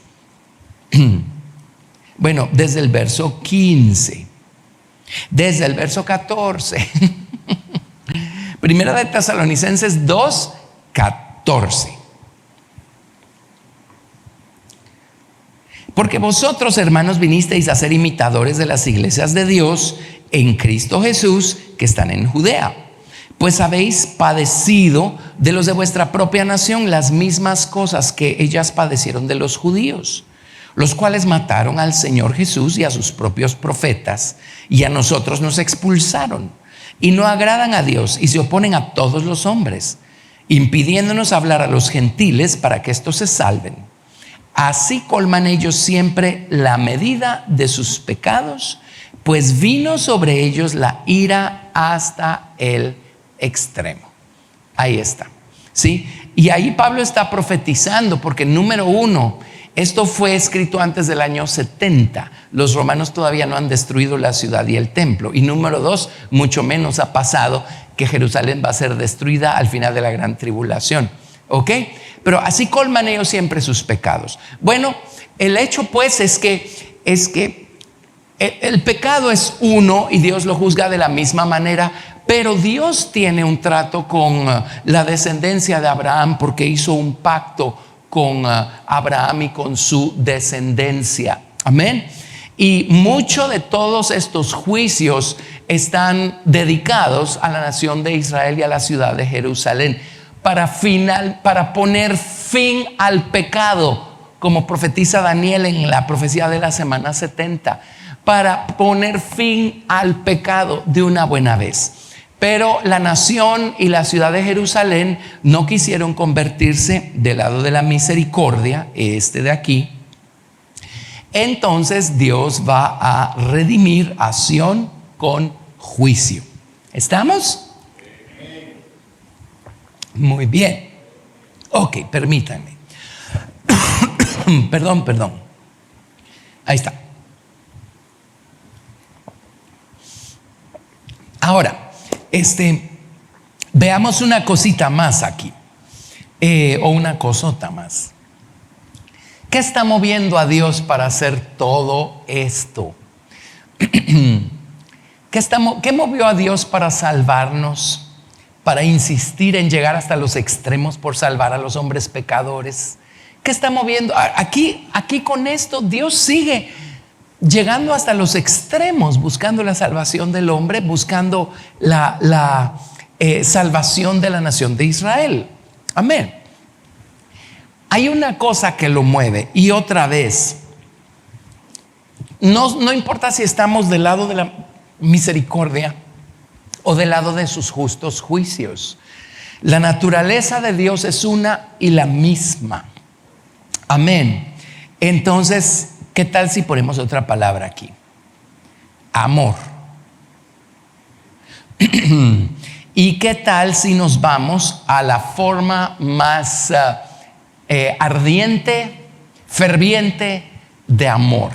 Bueno, desde el verso 15. Desde el verso 14. Primera de Tesalonicenses 2:14. Porque vosotros, hermanos, vinisteis a ser imitadores de las iglesias de Dios en Cristo Jesús que están en Judea, pues habéis padecido de los de vuestra propia nación las mismas cosas que ellas padecieron de los judíos, los cuales mataron al Señor Jesús y a sus propios profetas, y a nosotros nos expulsaron, y no agradan a Dios y se oponen a todos los hombres, impidiéndonos hablar a los gentiles para que estos se salven. Así colman ellos siempre la medida de sus pecados, pues vino sobre ellos la ira hasta el extremo. Ahí está, ¿sí? Y ahí Pablo está profetizando, porque número 1, esto fue escrito antes del año 70. Los romanos todavía no han destruido la ciudad y el templo. Y número 2, mucho menos ha pasado que Jerusalén va a ser destruida al final de la gran tribulación. ¿Ok? Pero así colman ellos siempre sus pecados. Bueno, el hecho pues es que el pecado es uno y Dios lo juzga de la misma manera, pero Dios tiene un trato con la descendencia de Abraham, porque hizo un pacto con Abraham y con su descendencia. Amén. Y mucho de todos estos juicios están dedicados a la nación de Israel y a la ciudad de Jerusalén, para poner fin al pecado, como profetiza Daniel en la profecía de la semana 70, para poner fin al pecado de una buena vez. Pero la nación y la ciudad de Jerusalén no quisieron convertirse del lado de la misericordia, este de aquí. Entonces Dios va a redimir a Sión con juicio. ¿Estamos? Muy bien. Ok, permítanme. Perdón. Ahí está. Ahora, veamos una cosita más aquí, o una cosota más. ¿Qué está moviendo a Dios para hacer todo esto? ¿Qué movió a Dios para salvarnos? Para insistir en llegar hasta los extremos por salvar a los hombres pecadores. ¿Qué está moviendo? Aquí con esto Dios sigue llegando hasta los extremos, buscando la salvación del hombre, buscando la salvación de la nación de Israel. Amén. Hay una cosa que lo mueve, y otra vez, no importa si estamos del lado de la misericordia o del lado de sus justos juicios. La naturaleza de Dios es una y la misma. Amén. Entonces, ¿qué tal si ponemos otra palabra aquí? Amor. ¿Y qué tal si nos vamos a la forma más ardiente, ferviente de amor?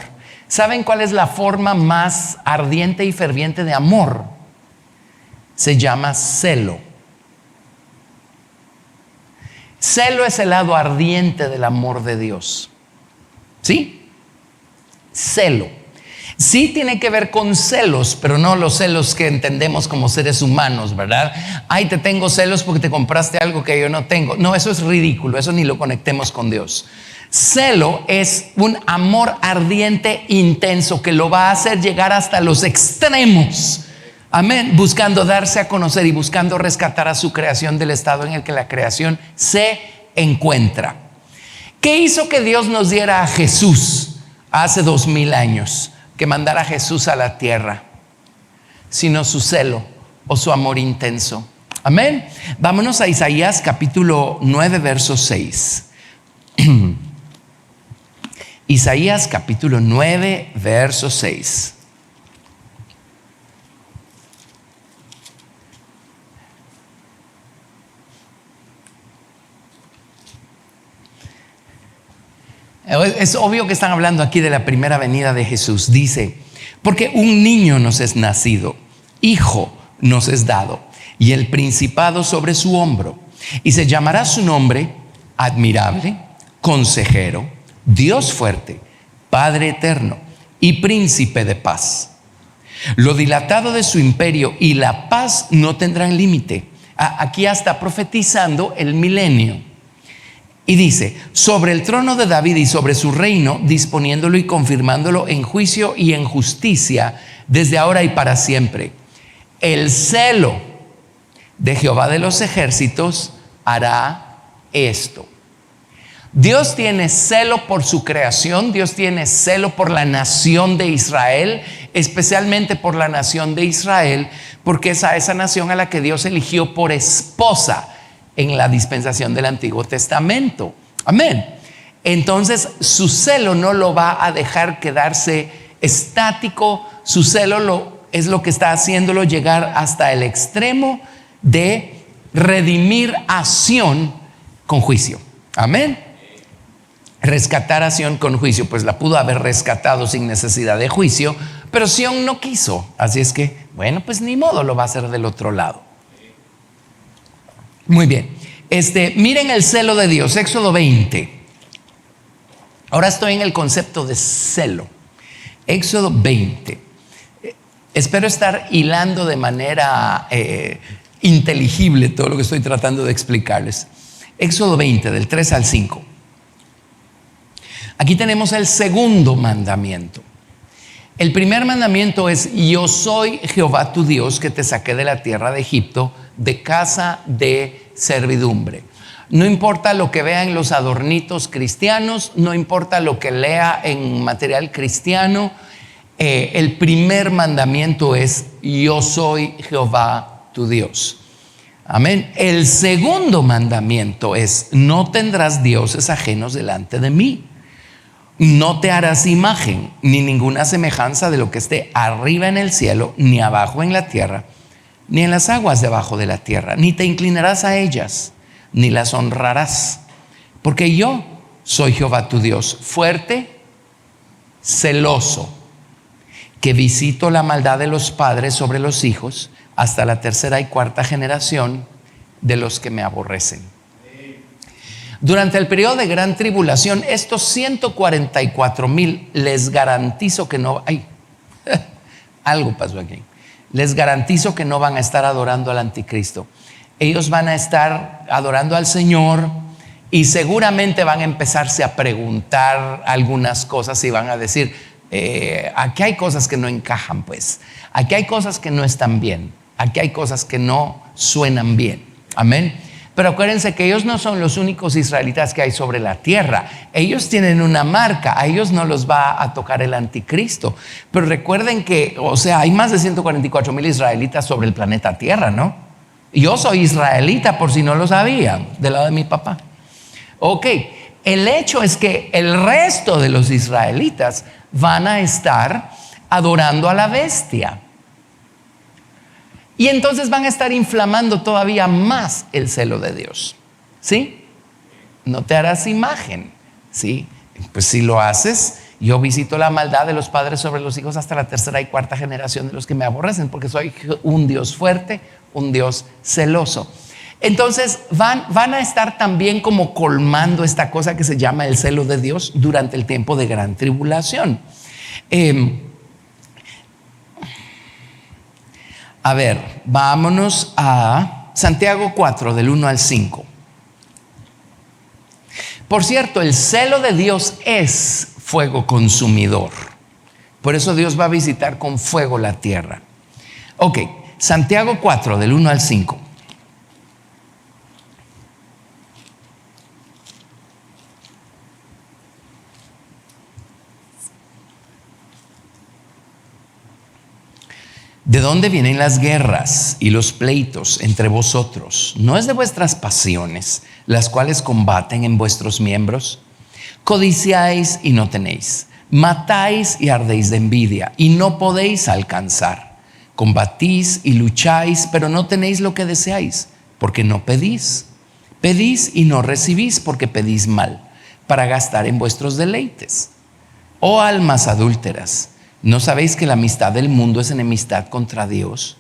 ¿Saben cuál es la forma más ardiente y ferviente de amor? Se llama celo. Celo es el lado ardiente del amor de Dios. ¿Sí? Celo. Sí tiene que ver con celos, pero no los celos que entendemos como seres humanos, ¿verdad? Ay, te tengo celos porque te compraste algo que yo no tengo. No, eso es ridículo, eso ni lo conectemos con Dios. Celo es un amor ardiente, intenso, que lo va a hacer llegar hasta los extremos. Amén. Buscando darse a conocer y buscando rescatar a su creación del estado en el que la creación se encuentra. ¿Qué hizo que Dios nos diera a Jesús hace 2000 años? Que mandara a Jesús a la tierra, sino su celo o su amor intenso. Amén. Vámonos a Isaías capítulo 9, verso 6. Isaías capítulo 9, verso 6. Es obvio que están hablando aquí de la primera venida de Jesús. Dice, porque un niño nos es nacido, hijo nos es dado, y el principado sobre su hombro, y se llamará su nombre admirable, consejero, Dios fuerte, Padre eterno y príncipe de paz. Lo dilatado de su imperio y la paz no tendrán límite. Aquí está profetizando el milenio. Y dice, sobre el trono de David y sobre su reino, disponiéndolo y confirmándolo en juicio y en justicia, desde ahora y para siempre. El celo de Jehová de los ejércitos hará esto. Dios tiene celo por su creación, Dios tiene celo por la nación de Israel, especialmente por la nación de Israel, porque es a esa nación a la que Dios eligió por esposa en la dispensación del Antiguo Testamento. Amén. Entonces su celo no lo va a dejar quedarse estático. Su celo es lo que está haciéndolo llegar hasta el extremo de redimir a Sión con juicio. Amén. Rescatar a Sión con juicio, pues la pudo haber rescatado sin necesidad de juicio, pero Sión no quiso. Así es que, bueno, pues ni modo, lo va a hacer del otro lado. Muy bien. Miren el celo de Dios, Éxodo 20. Ahora estoy en el concepto de celo. Éxodo 20. Espero estar hilando de manera inteligible todo lo que estoy tratando de explicarles. Éxodo 20, del 3 al 5. Aquí tenemos el segundo mandamiento. El primer mandamiento es: yo soy Jehová tu Dios, que te saqué de la tierra de Egipto, de casa de servidumbre. No importa lo que vea en los adornitos cristianos, no importa lo que lea en material cristiano, el primer mandamiento es: yo soy Jehová tu Dios. Amén. El segundo mandamiento es: no tendrás dioses ajenos delante de mí. No te harás imagen ni ninguna semejanza de lo que esté arriba en el cielo, ni abajo en la tierra, ni en las aguas debajo de la tierra, ni te inclinarás a ellas, ni las honrarás, porque yo soy Jehová tu Dios, fuerte, celoso, que visito la maldad de los padres sobre los hijos hasta la tercera y cuarta generación de los que me aborrecen. Durante el periodo de gran tribulación, estos 144,000, les garantizo que no, algo pasó aquí. Les garantizo que no van a estar adorando al anticristo. Ellos van a estar adorando al Señor y seguramente van a empezarse a preguntar algunas cosas y van a decir, aquí hay cosas que no encajan, pues. Aquí hay cosas que no están bien. Aquí hay cosas que no suenan bien. Amén. Pero acuérdense que ellos no son los únicos israelitas que hay sobre la tierra. Ellos tienen una marca, a ellos no los va a tocar el anticristo. Pero recuerden que, hay más de 144,000 israelitas sobre el planeta Tierra, ¿no? Yo soy israelita, por si no lo sabían, del lado de mi papá. Ok, el hecho es que el resto de los israelitas van a estar adorando a la bestia. Y entonces van a estar inflamando todavía más el celo de Dios. ¿Sí? No te harás imagen. ¿Sí? Pues si lo haces, yo visito la maldad de los padres sobre los hijos hasta la tercera y cuarta generación de los que me aborrecen, porque soy un Dios fuerte, un Dios celoso. Entonces van a estar también como colmando esta cosa que se llama el celo de Dios durante el tiempo de gran tribulación. A ver, vámonos a Santiago 4, del 1 al 5. Por cierto, el celo de Dios es fuego consumidor. Por eso Dios va a visitar con fuego la tierra. Ok, Santiago 4, del 1 al 5. ¿De dónde vienen las guerras y los pleitos entre vosotros? ¿No es de vuestras pasiones, las cuales combaten en vuestros miembros? Codiciáis y no tenéis, matáis y ardéis de envidia y no podéis alcanzar. Combatís y lucháis, pero no tenéis lo que deseáis, porque no pedís. Pedís y no recibís, porque pedís mal, para gastar en vuestros deleites. Oh almas adúlteras, ¿no sabéis que la amistad del mundo es enemistad contra Dios?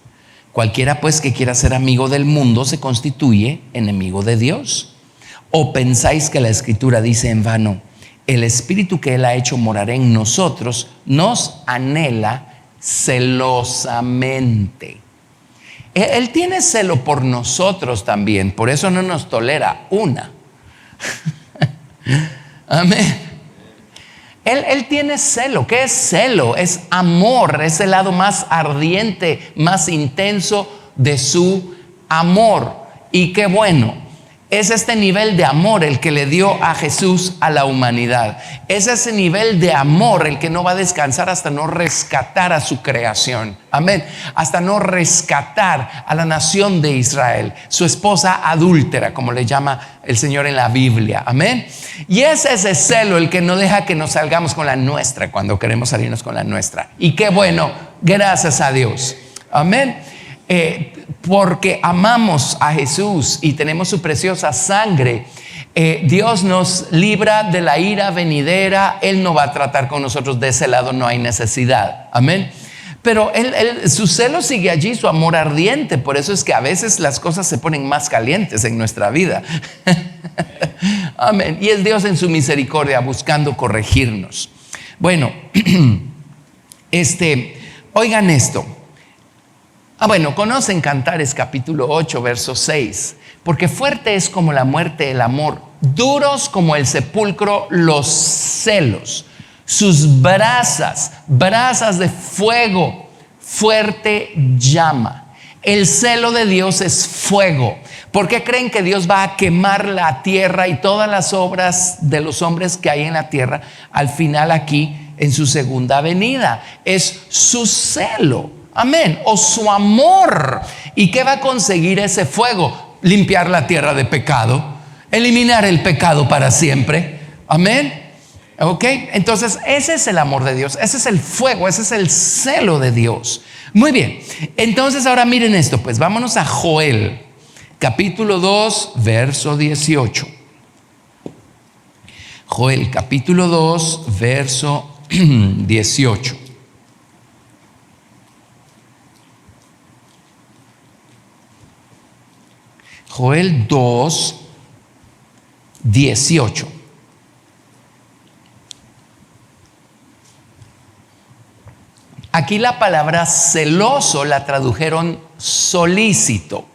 Cualquiera pues que quiera ser amigo del mundo se constituye enemigo de Dios. ¿O pensáis que la Escritura dice en vano: el Espíritu que Él ha hecho morar en nosotros nos anhela celosamente? Él tiene celo por nosotros también, por eso no nos tolera una. Amén. Él tiene celo. ¿Qué es celo? Es amor, es el lado más ardiente, más intenso de su amor. Y qué bueno, es este nivel de amor el que le dio a Jesús a la humanidad. Es ese nivel de amor el que no va a descansar hasta no rescatar a su creación. Amén. Hasta no rescatar a la nación de Israel, su esposa adúltera, como le llama el Señor en la Biblia. Amén. Y es ese celo el que no deja que nos salgamos con la nuestra cuando queremos salirnos con la nuestra. Y qué bueno, gracias a Dios. Amén. Porque amamos a Jesús y tenemos su preciosa sangre, Dios nos libra de la ira venidera. Él no va a tratar con nosotros de ese lado, no hay necesidad. Amén. Pero su celo sigue allí, su amor ardiente. Por eso es que a veces las cosas se ponen más calientes en nuestra vida. Amén. Y es Dios en su misericordia buscando corregirnos. Bueno, oigan esto. Conocen Cantares capítulo 8, verso 6. Porque fuerte es como la muerte el amor, duros como el sepulcro los celos. Sus brasas de fuego, fuerte llama. El celo de Dios es fuego. ¿Por qué creen que Dios va a quemar la tierra y todas las obras de los hombres que hay en la tierra al final aquí en su segunda venida? Es su celo. Amén. O su amor. ¿Y qué va a conseguir ese fuego? Limpiar la tierra de pecado, eliminar el pecado para siempre. Amén. Ok, entonces ese es el amor de Dios, ese es el fuego, ese es el celo de Dios. Muy bien, entonces ahora miren esto, pues vámonos a Joel, capítulo 2, verso 18. Joel, capítulo 2, verso 18. Joel 2, 18. Aquí la palabra celoso la tradujeron solícito.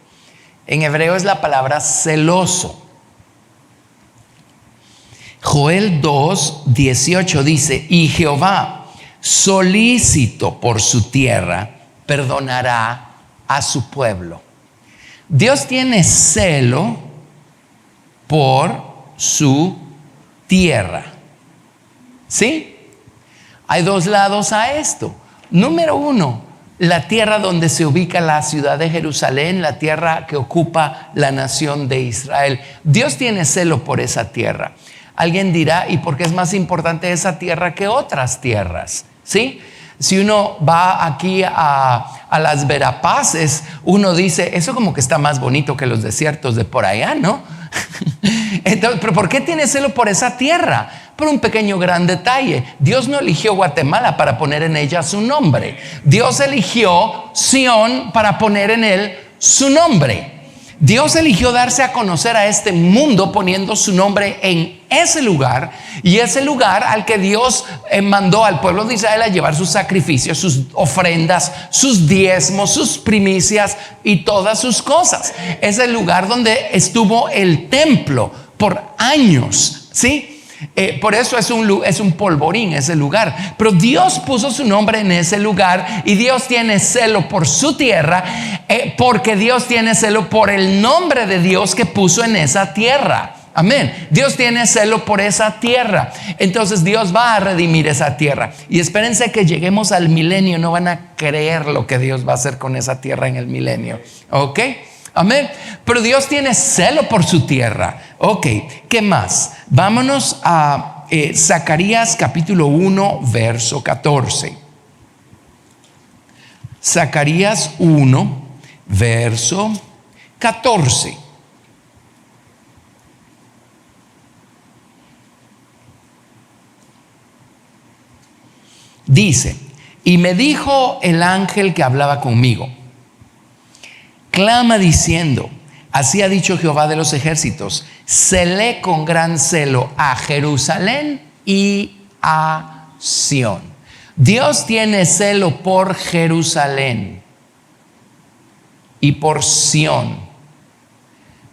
En hebreo es la palabra celoso. Joel 2, 18 dice: y Jehová, solícito por su tierra, perdonará a su pueblo. Dios tiene celo por su tierra. ¿Sí? Hay dos lados a esto. Número uno, la tierra donde se ubica la ciudad de Jerusalén, la tierra que ocupa la nación de Israel. Dios tiene celo por esa tierra. Alguien dirá, ¿y por qué es más importante esa tierra que otras tierras? ¿Sí? Si uno va aquí a las Verapaces, uno dice, eso como que está más bonito que los desiertos de por allá, ¿no? Entonces, ¿pero por qué tiene celo por esa tierra? Por un pequeño gran detalle. Dios no eligió Guatemala para poner en ella su nombre. Dios eligió Sión para poner en él su nombre. Dios eligió darse a conocer a este mundo poniendo su nombre en ese lugar, y ese lugar al que Dios mandó al pueblo de Israel a llevar sus sacrificios, sus ofrendas, sus diezmos, sus primicias y todas sus cosas. Es el lugar donde estuvo el templo por años, ¿sí? Por eso es un polvorín ese lugar. Pero Dios puso su nombre en ese lugar, y Dios tiene celo por su tierra, porque Dios tiene celo por el nombre de Dios que puso en esa tierra. Amén. Dios tiene celo por esa tierra. Entonces Dios va a redimir esa tierra. Y espérense que lleguemos al milenio. No van a creer lo que Dios va a hacer con esa tierra en el milenio. ¿Ok? Amén. Pero Dios tiene celo por su tierra. Ok, ¿qué más? Vámonos a Zacarías capítulo 1, verso 14. Zacarías 1, verso 14. Dice, y me dijo el ángel que hablaba conmigo, clama diciendo, así ha dicho Jehová de los ejércitos, celé con gran celo a Jerusalén y a Sión. Dios tiene celo por Jerusalén y por Sión.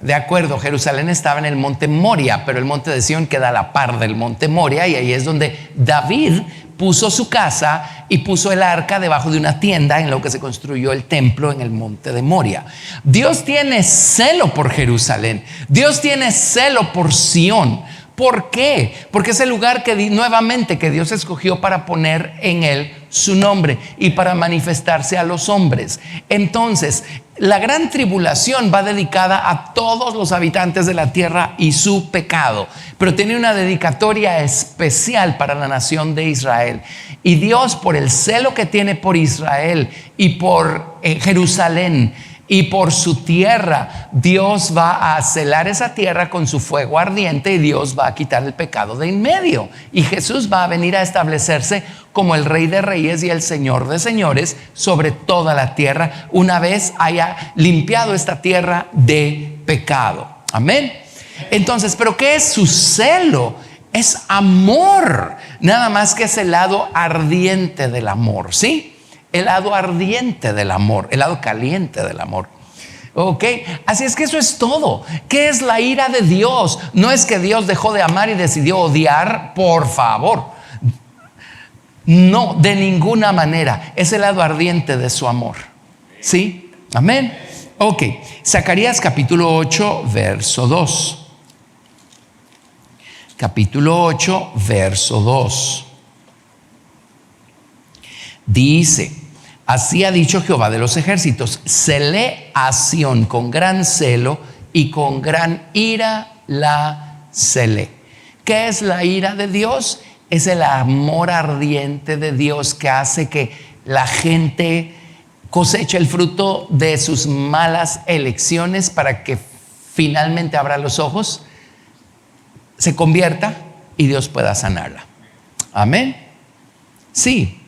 De acuerdo, Jerusalén estaba en el monte Moria, pero el monte de Sión queda a la par del monte Moria, y ahí es donde David puso su casa y puso el arca debajo de una tienda en lo que se construyó el templo en el monte de Moria. Dios tiene celo por Jerusalén. Dios tiene celo por Sión. ¿Por qué? Porque es el lugar que nuevamente que Dios escogió para poner en él su nombre y para manifestarse a los hombres. Entonces, la gran tribulación va dedicada a todos los habitantes de la tierra y su pecado, pero tiene una dedicatoria especial para la nación de Israel. Y Dios, por el celo que tiene por Israel y por Jerusalén y por su tierra, Dios va a celar esa tierra con su fuego ardiente, y Dios va a quitar el pecado de en medio. Y Jesús va a venir a establecerse como el Rey de Reyes y el Señor de Señores sobre toda la tierra, una vez haya limpiado esta tierra de pecado. Amén. Entonces, ¿pero qué es su celo? Es amor, nada más que es el lado ardiente del amor, ¿sí? El lado ardiente del amor, el lado caliente del amor. Ok, así es que eso es todo. ¿Qué es la ira de Dios? No es que Dios dejó de amar y decidió odiar, por favor. No, de ninguna manera. Es el lado ardiente de su amor. ¿Sí? Amén. Ok, Zacarías capítulo 8, verso 2. Capítulo 8, verso 2. Dice, así ha dicho Jehová de los ejércitos, celé a Sión con gran celo y con gran ira la celé. ¿Qué es la ira de Dios? Es el amor ardiente de Dios que hace que la gente coseche el fruto de sus malas elecciones para que finalmente abra los ojos, se convierta y Dios pueda sanarla. Amén. Sí.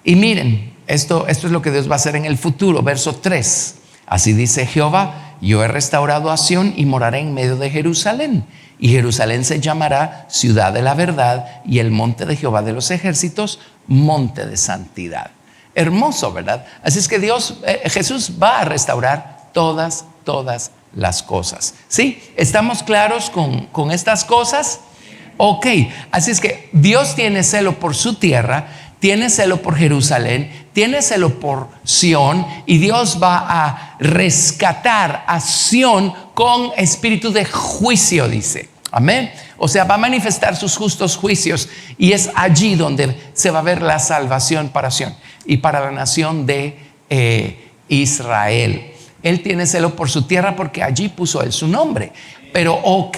Y miren, esto es lo que Dios va a hacer en el futuro. Verso 3. Así dice Jehová, yo he restaurado a Sión y moraré en medio de Jerusalén. Y Jerusalén se llamará ciudad de la verdad, y el monte de Jehová de los ejércitos, monte de santidad. Hermoso, ¿verdad? Así es que Jesús va a restaurar todas las cosas. ¿Sí? ¿Estamos claros con estas cosas? Ok, así es que Dios tiene celo por su tierra, tiene celo por Jerusalén, tiene celo por Sión, y Dios va a rescatar a Sión con espíritu de juicio, dice. Amén. O sea, va a manifestar sus justos juicios y es allí donde se va a ver la salvación para Sión y para la nación de Israel. Él tiene celo por su tierra porque allí puso él su nombre. Pero ok,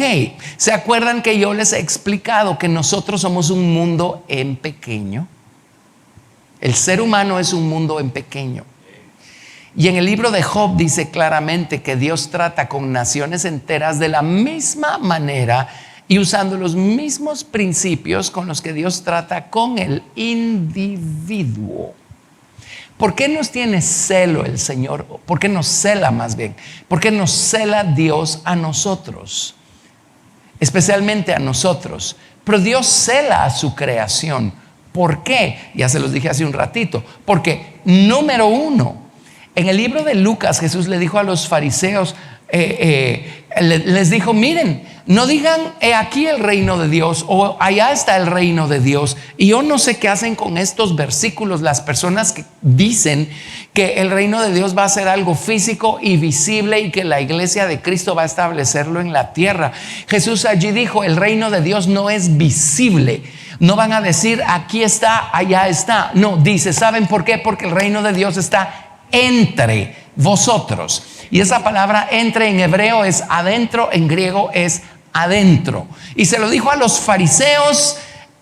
¿se acuerdan que yo les he explicado que nosotros somos un mundo en pequeño? El ser humano es un mundo en pequeño. Y en el libro de Job dice claramente que Dios trata con naciones enteras de la misma manera y usando los mismos principios con los que Dios trata con el individuo. ¿Por qué nos tiene celo el Señor? ¿Por qué nos cela más bien? ¿Por qué nos cela Dios a nosotros? Especialmente a nosotros. Pero Dios cela a su creación. ¿Por qué? Ya se los dije hace un ratito. Porque, número uno, en el libro de Lucas, Jesús le dijo a los fariseos, les dijo, miren, no digan he aquí el reino de Dios o allá está el reino de Dios. Y yo no sé qué hacen con estos versículos las personas que dicen que el reino de Dios va a ser algo físico y visible y que la iglesia de Cristo va a establecerlo en la tierra. Jesús allí dijo, el reino de Dios no es visible. No van a decir aquí está, allá está. No, dice, ¿saben por qué? Porque el reino de Dios está entre vosotros. Y esa palabra entre en hebreo es adentro, en griego es adentro. Y se lo dijo a los fariseos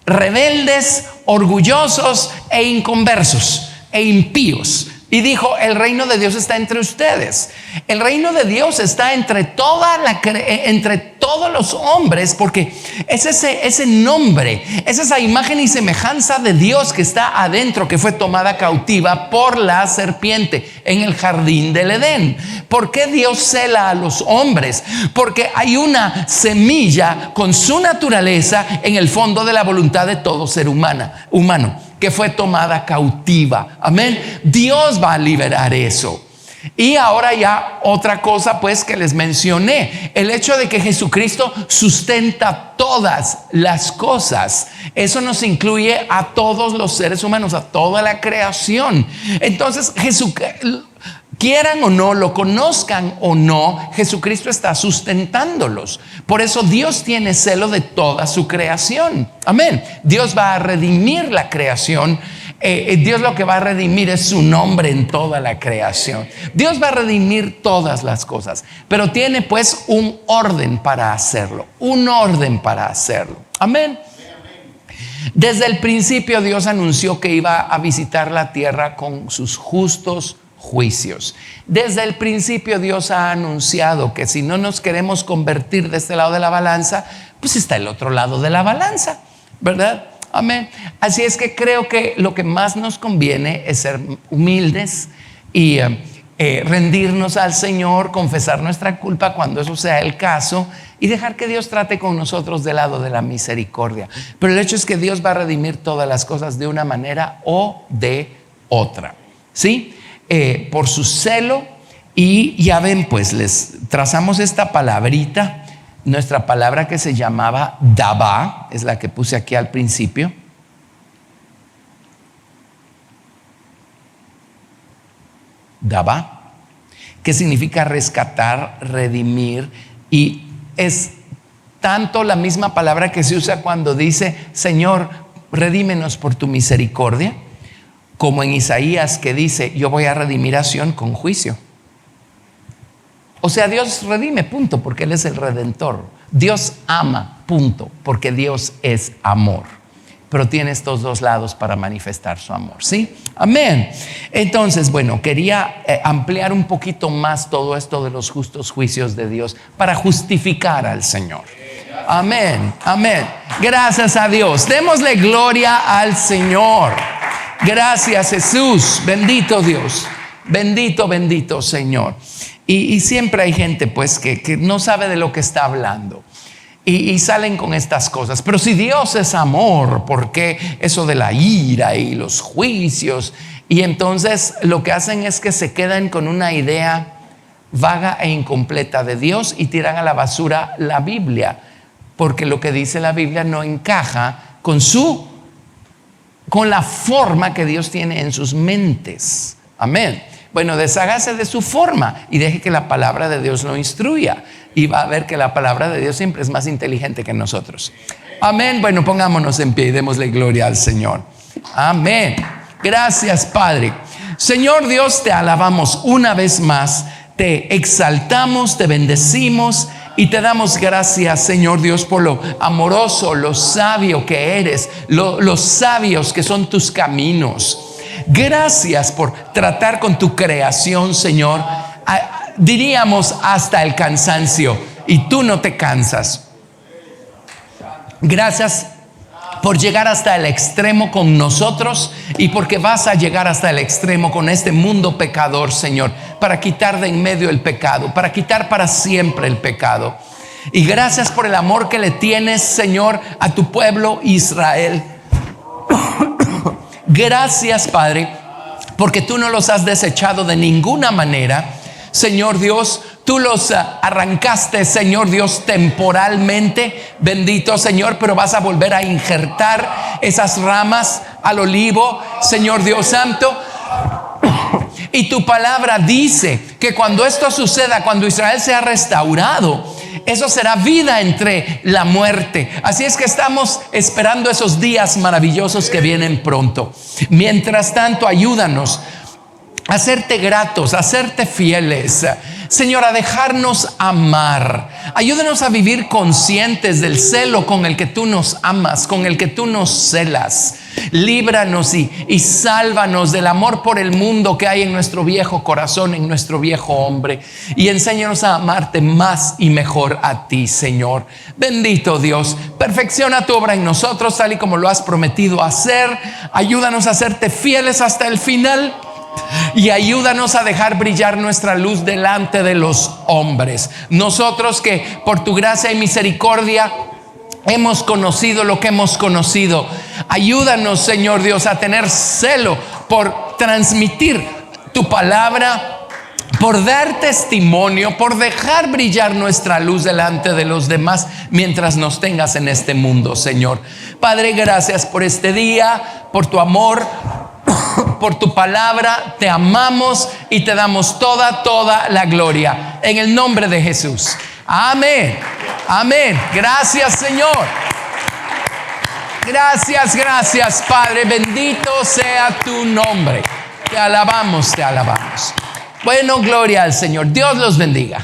rebeldes, orgullosos e inconversos e impíos. Y dijo, el reino de Dios está entre ustedes. El reino de Dios está entre todos los hombres, porque es ese nombre, es esa imagen y semejanza de Dios que está adentro, que fue tomada cautiva por la serpiente en el jardín del Edén. ¿Por qué Dios cela a los hombres? Porque hay una semilla con su naturaleza en el fondo de la voluntad de todo ser humano que fue tomada cautiva. Amén. Dios va a liberar eso. Y ahora ya otra cosa pues que les mencioné, el hecho de que Jesucristo sustenta todas las cosas, eso nos incluye a todos los seres humanos, a toda la creación. Entonces quieran o no, lo conozcan o no, Jesucristo está sustentándolos. Por eso Dios tiene celo de toda su creación. Amén. Dios va a redimir la creación. Dios lo que va a redimir es su nombre en toda la creación. Dios va a redimir todas las cosas, pero tiene pues un orden para hacerlo. Un orden para hacerlo. Amén. Desde el principio Dios anunció que iba a visitar la tierra con sus justos juicios. Desde el principio Dios ha anunciado que si no nos queremos convertir de este lado de la balanza, pues está el otro lado de la balanza, ¿verdad? Amén. Así es que creo que lo que más nos conviene es ser humildes y rendirnos al Señor, confesar nuestra culpa cuando eso sea el caso y dejar que Dios trate con nosotros del lado de la misericordia. Pero el hecho es que Dios va a redimir todas las cosas de una manera o de otra, ¿sí? Por su celo. Y ya ven, pues les trazamos esta palabrita, nuestra palabra que se llamaba Dabá, es la que puse aquí al principio. Dabá, que significa rescatar, redimir, y es tanto la misma palabra que se usa cuando dice Señor, redímenos por tu misericordia, como en Isaías que dice yo voy a redimir a Sión con juicio. O sea, Dios redime, punto, porque Él es el redentor. Dios ama, punto, porque Dios es amor. Pero tiene estos dos lados para manifestar su amor, ¿sí? Amén. Entonces, bueno, quería ampliar un poquito más todo esto de los justos juicios de Dios para justificar al Señor. Amén, amén. Gracias a Dios. Démosle gloria al Señor. Gracias, Jesús. Bendito Dios. Bendito, bendito Señor. Y siempre hay gente pues que no sabe de lo que está hablando y salen con estas cosas. Pero si Dios es amor, ¿por qué eso de la ira y los juicios? Y entonces lo que hacen es que se quedan con una idea vaga e incompleta de Dios y tiran a la basura la Biblia, porque lo que dice la Biblia no encaja con la forma que Dios tiene en sus mentes. Amén. Bueno, deshágase de su forma y deje que la palabra de Dios lo instruya. Y va a ver que la palabra de Dios siempre es más inteligente que nosotros. Amén. Bueno, pongámonos en pie y démosle gloria al Señor. Amén. Gracias, Padre. Señor Dios, te alabamos una vez más. Te exaltamos, te bendecimos y te damos gracias, Señor Dios, por lo amoroso, lo sabio que eres, los sabios que son tus caminos. Gracias por tratar con tu creación, Señor. Diríamos hasta el cansancio, y tú no te cansas. Gracias por llegar hasta el extremo con nosotros y porque vas a llegar hasta el extremo con este mundo pecador, Señor, para quitar de en medio el pecado, para quitar para siempre el pecado. Y gracias por el amor que le tienes, Señor, a tu pueblo Israel. Gracias, Padre, porque tú no los has desechado de ninguna manera, Señor Dios. Tú los arrancaste, Señor Dios, temporalmente, bendito Señor, pero vas a volver a injertar esas ramas al olivo, Señor Dios Santo. Y tu palabra dice que cuando esto suceda, cuando Israel sea restaurado, eso será vida entre la muerte. Así es que estamos esperando esos días maravillosos que vienen pronto. Mientras tanto, ayúdanos a hacerte gratos, a hacerte fieles, Señor, a dejarnos amar. Ayúdanos a vivir conscientes del celo con el que tú nos amas, con el que tú nos celas. Líbranos y sálvanos del amor por el mundo que hay en nuestro viejo corazón, en nuestro viejo hombre. Y enséñanos a amarte más y mejor a ti, Señor. Bendito Dios, perfecciona tu obra en nosotros tal y como lo has prometido hacer. Ayúdanos a serte fieles hasta el final. Y ayúdanos a dejar brillar nuestra luz delante de los hombres. Nosotros que por tu gracia y misericordia hemos conocido lo que hemos conocido. Ayúdanos, Señor Dios, a tener celo por transmitir tu palabra, por dar testimonio, por dejar brillar nuestra luz delante de los demás mientras nos tengas en este mundo, Señor. Padre, gracias por este día, por tu amor, por tu palabra. Te amamos y te damos toda la gloria en el nombre de Jesús. Amén. Amén. Gracias, Señor. Gracias, Padre. Bendito sea tu nombre. Te alabamos, te alabamos. Bueno, gloria al Señor. Dios los bendiga.